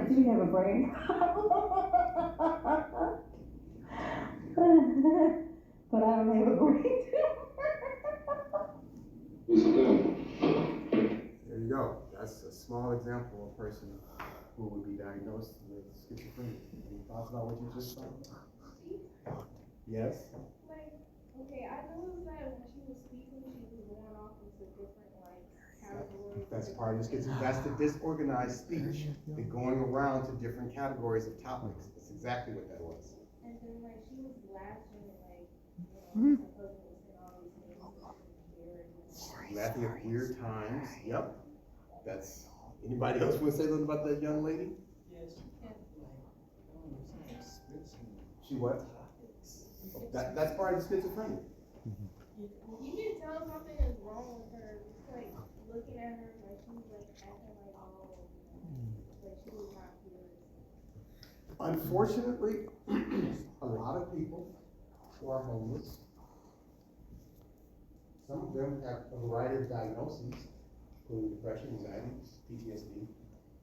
do have a brain problem. But I don't have a brain tumor. There you go. That's a small example of a person who would be diagnosed with schizophrenia. Any thoughts about what you just said? Yes? Like, okay, I noticed that when she was speaking, she was going off into different, like, categories. That's part of the schizophrenia. That's the disorganized speech. The going around to different categories of topics. That's exactly what that was. And then, like, she was laughing, like, you know, her husband was saying all these things, Laughing at weird times. Yep. That's. Anybody else want to say something about that young lady? Yes. She what? Oh, that's part of the schizophrenia. You can tell something is wrong with her. It's like looking at her like she's like acting like, oh, like she was not good. Unfortunately, a lot of people who are homeless, some of them have a variety of diagnoses, including depression, anxiety, PTSD.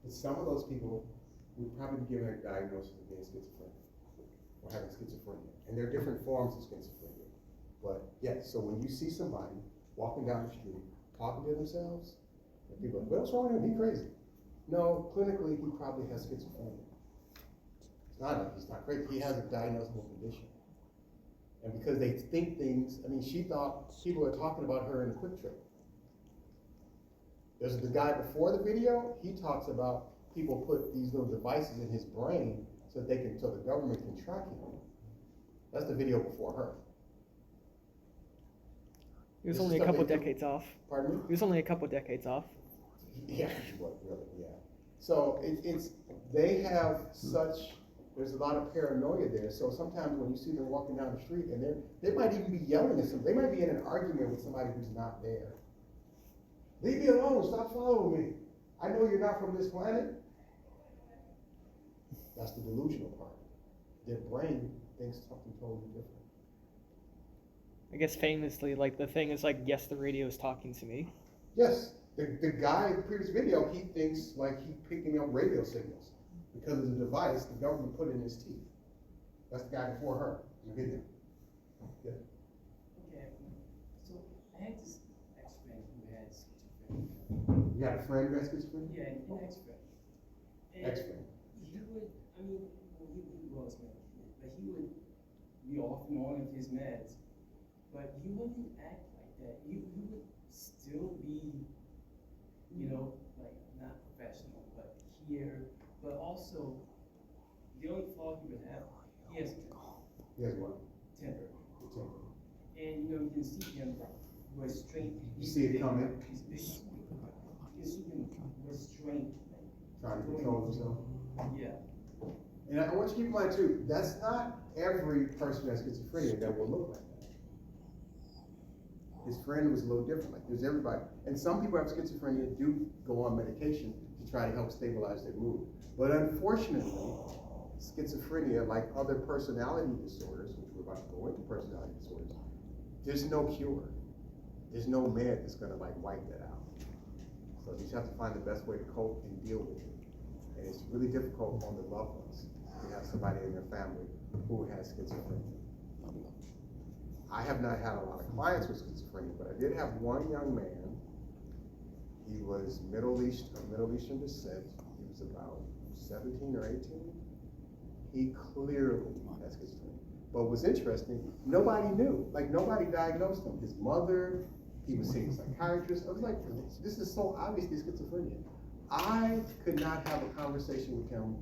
But some of those people would probably be given a diagnosis of being schizophrenic or having schizophrenia. And there are different forms of schizophrenia. But yes, so when you see somebody walking down the street, talking to themselves, and people are like, what's wrong with him? He's crazy. No, clinically, he probably has schizophrenia. He's not crazy. He has a diagnosable condition. And because they think things, I mean, she thought people were talking about her in a Quick Trip. There's the guy before the video, he talks about people put these little devices in his brain so the government can track him. That's the video before her. He was only a couple decades off. Pardon me? He was only a couple decades off. Yeah, really, yeah. So they have there's a lot of paranoia there. So sometimes when you see them walking down the street and they might even be yelling at somebody, they might be in an argument with somebody who's not there. Leave me alone, stop following me. I know you're not from this planet. That's the delusional part. Their brain thinks something totally different. I guess famously, like, the thing is like, yes, the radio is talking to me. Yes, the guy in the previous video, he thinks like he's picking up radio signals because of the device the government put in his teeth. That's the guy before her in the video. Yeah. Okay, so I had this ex-friend who had schizophrenia. You got a friend who has schizophrenia? Yeah, an ex-friend. And Ex-friend. he would, I mean, he was medicated, but he would be off and on of his meds, but he wouldn't act like that. He would still be, you know, like, not professional, but here, but also, the only flaw he would have, he has He has what? temper. Temper. And, you know, you can see him restrained. You see it coming? He's big. You can see him restrained. Trying to control himself. Yeah. And I want you to keep in mind too, that's not every person who has schizophrenia that will look like that. His friend was a little different. Like, there's everybody. And some people who have schizophrenia do go on medication to try to help stabilize their mood. But unfortunately, schizophrenia, like other personality disorders, which we're about to go into personality disorders, there's no cure. There's no med that's gonna like wipe that out. So you just have to find the best way to cope and deal with it. And it's really difficult on the loved ones to have somebody in their family who has schizophrenia. I have not had a lot of clients with schizophrenia, but I did have one young man. He was Middle Eastern descent. He was about 17 or 18. He clearly has schizophrenia. But what's interesting, nobody knew. Like, nobody diagnosed him. His mother, he was seeing a psychiatrist. I was like, this is so obviously schizophrenia. I could not have a conversation with him.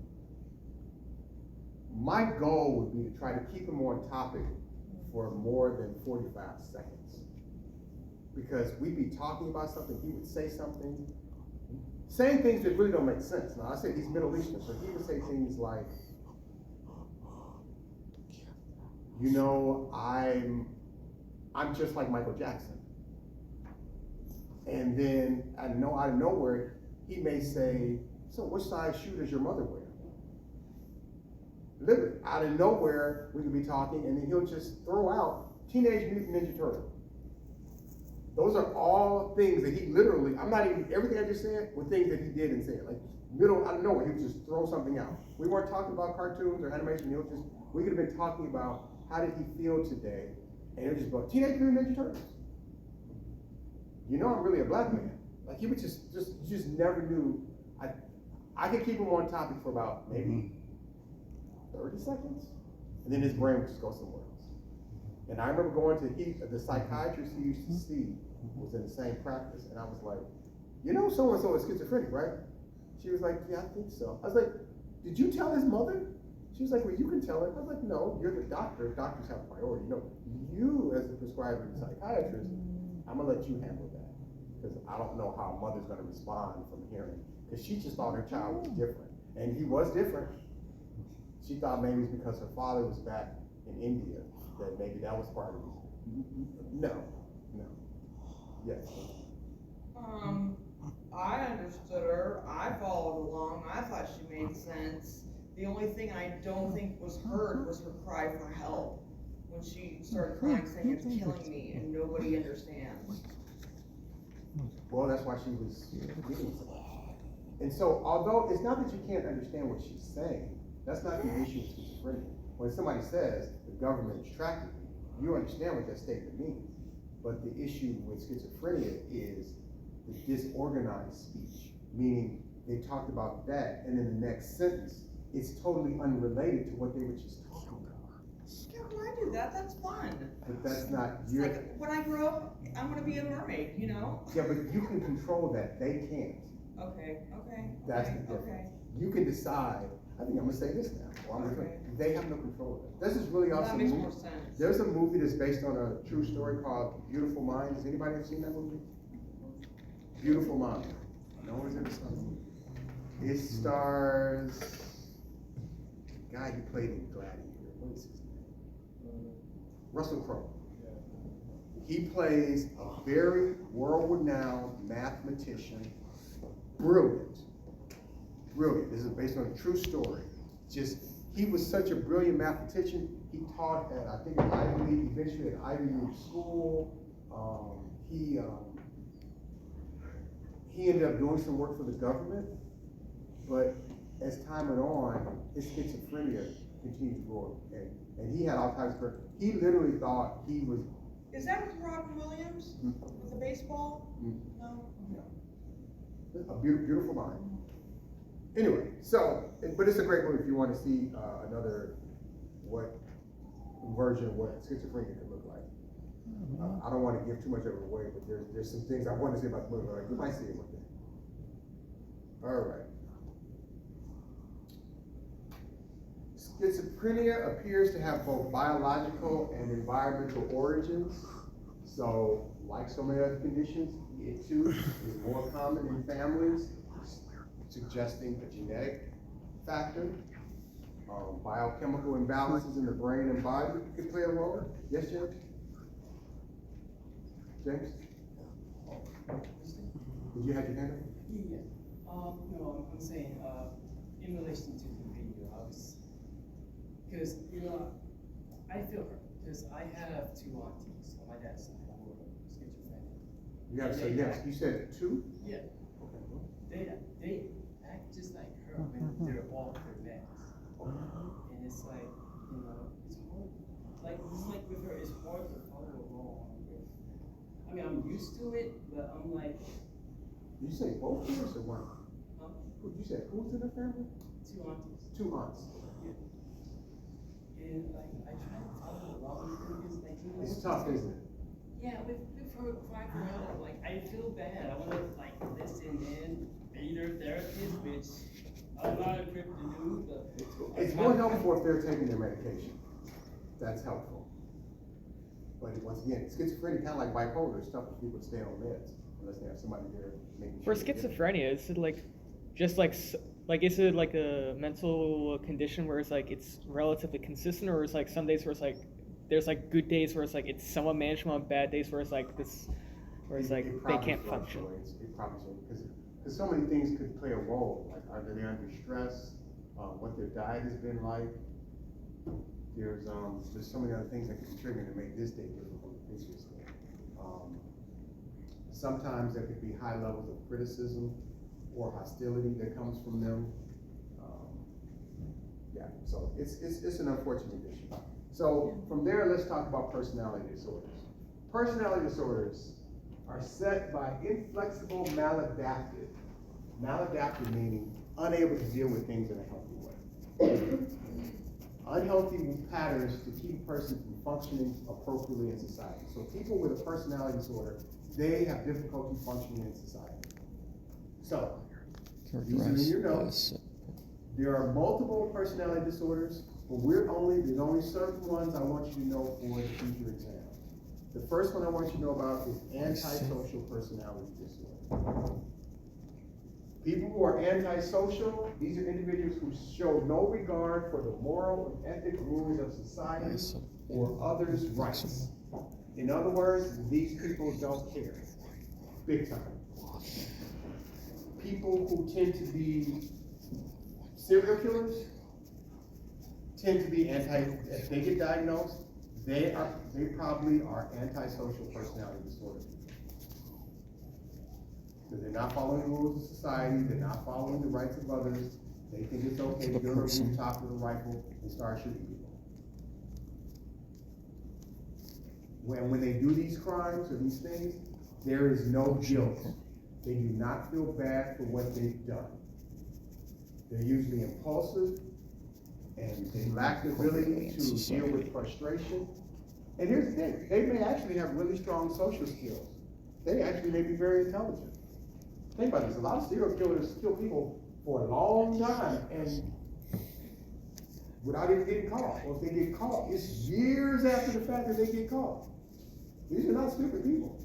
My goal would be to try to keep him on topic for more than 45 seconds. Because we'd be talking about something, he would say something, saying things that really don't make sense. Now, I said he's Middle Eastern, so he would say things like, you know, I'm just like Michael Jackson. And then I know out of nowhere, he may say, so what size shoe does your mother wear? Literally, out of nowhere, we could be talking, and then he'll just throw out Teenage Mutant Ninja Turtle. Those are all things that he literally, I'm not even, everything I just said were things that he did and said. Like, middle, out of nowhere, he would just throw something out. We weren't talking about cartoons or animation, we could have been talking about how did he feel today, and it would just go, Teenage Mutant Ninja Turtles. You know I'm really a black man. Like, he would you just never knew. I could keep him on topic for about maybe 30 seconds, and then his brain would just go somewhere else. And I remember going to the psychiatrist he used to see was in the same practice, and I was like, you know so-and-so is schizophrenic, right? She was like, yeah, I think so. I was like, did you tell his mother? She was like, well, you can tell her. I was like, no, you're the doctor. Doctors have priority. No, you as the prescribing psychiatrist, I'm gonna let you handle that. Because I don't know how a mother's gonna respond from hearing. Because she just thought her child was different. And he was different. She thought maybe it's because her father was back in India, that maybe that was part of it. No. Yes. I understood her. I followed along. I thought she made sense. The only thing I don't think was heard was her cry for help. When she started crying, saying it's killing me and nobody understands. Well, that's why she was being so. And so, although it's not that you can't understand what she's saying, that's not the issue with schizophrenia. When somebody says the government is tracking you, you understand what that statement means. But the issue with schizophrenia is the disorganized speech, meaning they talked about that, and in the next sentence, it's totally unrelated to what they were just talking about. Yeah, well, I do that. That's fun. But that's not It's like when I grow up, I'm gonna be a mermaid, you know? Yeah, but you can control that. They can't. Okay. That's the difference. You can decide, I think I'm gonna say this now. Or I'm gonna, they have no control of it. This is really awesome. That makes more sense. There's a movie that's based on a true story called Beautiful Mind. Has anybody ever seen that movie? Beautiful Mind. No one's ever seen the movie. It stars the guy who played in Gladiator. What is his name? Russell Crowe. He plays a very world-renowned mathematician. Brilliant. This is based on a true story. He was such a brilliant mathematician. He taught at, I think, an Ivy League, eventually an Ivy League school. He ended up doing some work for the government, but as time went on, his schizophrenia continued to grow, and he had all kinds of. He literally thought he was. Is that with Robin Williams? With the baseball? No. A beautiful mind. Anyway, but it's a great movie if you want to see another version of what schizophrenia could look like. I don't want to give too much of it away, but there's some things I want to say about the movie. Like, you might see it one day. All right. Schizophrenia appears to have both biological and environmental origins. So, like so many other conditions, it too is more common in families, suggesting a genetic factor. Biochemical imbalances in the brain and body can play a role. Yes, James? James? Did you have your hand up? Yeah. No, I'm saying, in relation to the video, because, I feel her, because I have two aunties on my dad's side who are schizophrenic. You have to say yes. You said two? Yeah. Okay. They act just like her when they're off their meds. And it's like, it's hard. Like with her, it's hard to follow along with. I mean, I'm used to it, but I'm like. Did you say both parents or one? Huh? You said who's in the family? Two aunties. Two aunts. Yeah. And like, I try to follow along with them because It's tough, isn't it? Yeah, with her crying out, like, I feel bad. I want to, listen in, either therapist, which I'm not equipped to do, but It's more helpful if they're taking their medication. That's helpful. But once again, schizophrenia, kind of like bipolar, it's tough for people to stay on meds unless they have somebody there making For sure. they get it. schizophrenia, is it like just like is it like a mental condition where it's like it's relatively consistent, or it's like some days where it's like there's like good days where it's like it's somewhat manageable, and bad days where it's like this, where it's like It they probably can't function. fluctuates. It probably because so many things could play a role. Like, are they under stress? What their diet has been like. There's so many other things that can trigger to make this day different from the previous day. Sometimes there could be high levels of criticism or hostility that comes from them. Yeah, so it's an unfortunate condition. So from there, let's talk about personality disorders. Personality disorders are set by inflexible maladaptive. Maladaptive meaning unable to deal with things in a healthy way. Unhealthy patterns to keep a person from functioning appropriately in society. So people with a personality disorder, they have difficulty functioning in society. So, these are in your notes. There are multiple personality disorders, but there's only certain ones I want you to know for the future exam. The first one I want you to know about is antisocial personality disorder. People who are antisocial, these are individuals who show no regard for the moral and ethic rules of society or others' rights. In other words, these people don't care. Big time. People who tend to be serial killers tend to be if they get diagnosed, they probably are antisocial personality disorder. Because they're not following the rules of society, they're not following the rights of others. They think it's okay to go to the top of the rifle and start shooting people. When they do these crimes or these things, there is no guilt. They do not feel bad for what they've done. They're usually impulsive, and they lack the ability to deal with frustration. And here's the thing, they may actually have really strong social skills. They actually may be very intelligent. Think about this, a lot of serial killers kill people for a long time and without even getting caught. Or if they get caught, it's years after the fact that they get caught. These are not stupid people.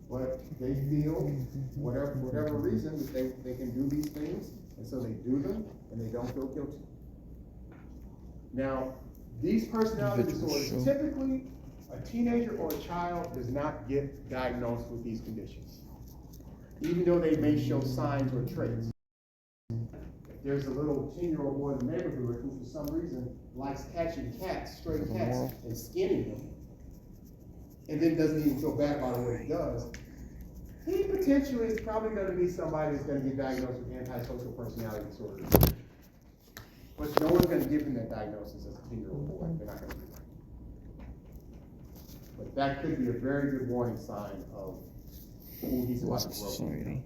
But they feel, whatever reason, that they can do these things, and so they do them, and they don't feel guilty. Now, these personality disorders, typically, a teenager or a child does not get diagnosed with these conditions, even though they may show signs or traits. If there's a little 10-year-old boy in the neighborhood who, for some reason, likes catching cats, stray cats, and skinning them, and then doesn't even feel bad about what he does, he potentially is probably going to be somebody that's going to get diagnosed with antisocial personality disorder. But no one's going to give him that diagnosis as a 10-year-old boy. They're not going to do that. But that could be a very good warning sign of who he's about to grow into.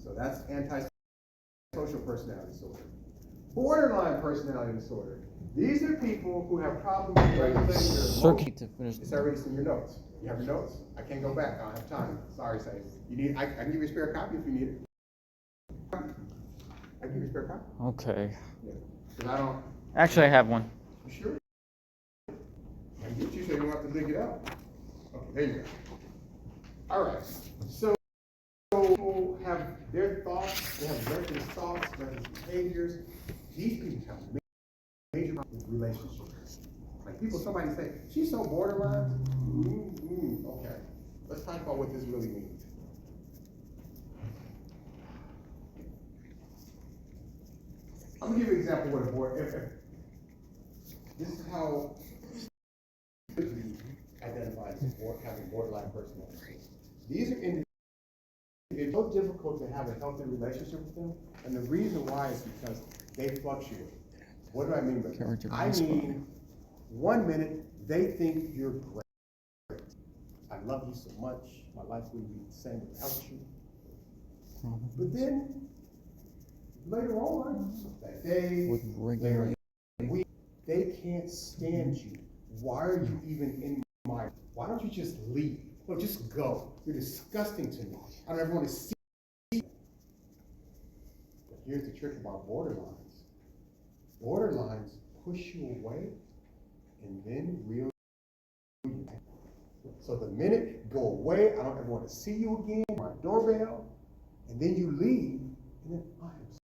So that's antisocial personality disorder. Borderline personality disorder. These are people who have problems with regulating their emotions. It's already in your notes. You have your notes? I can't go back. I don't have time. Sorry, Say. I can give you a spare copy if you need it. I can give you a spare copy. Okay. Yeah. Actually, I have one. You sure? I can get you so you don't have to dig it out. Okay, there you go. All right. So people have their thoughts, they have reckless thoughts, reckless behaviors. These people have major problems with relationships. Like somebody say, she's so borderline. Okay. Let's talk about what this really means. I'm gonna give you an example of what this is how identified as having borderline personality. These are individuals. It's so difficult to have a healthy relationship with them, and the reason why is because they fluctuate. What do I mean by that? I mean, 1 minute they think you're great. I love you so much. My life wouldn't be the same without you. But then later on, that day, later in the week, they can't stand you. Why are you even in my? Why don't you just leave? No, just go. You're disgusting to me. I don't ever want to see you. But here's the trick about borderlines. Borderlines push you away and then reel you back. So the minute go away, I don't ever want to see you again, my doorbell, and then you leave, and then I am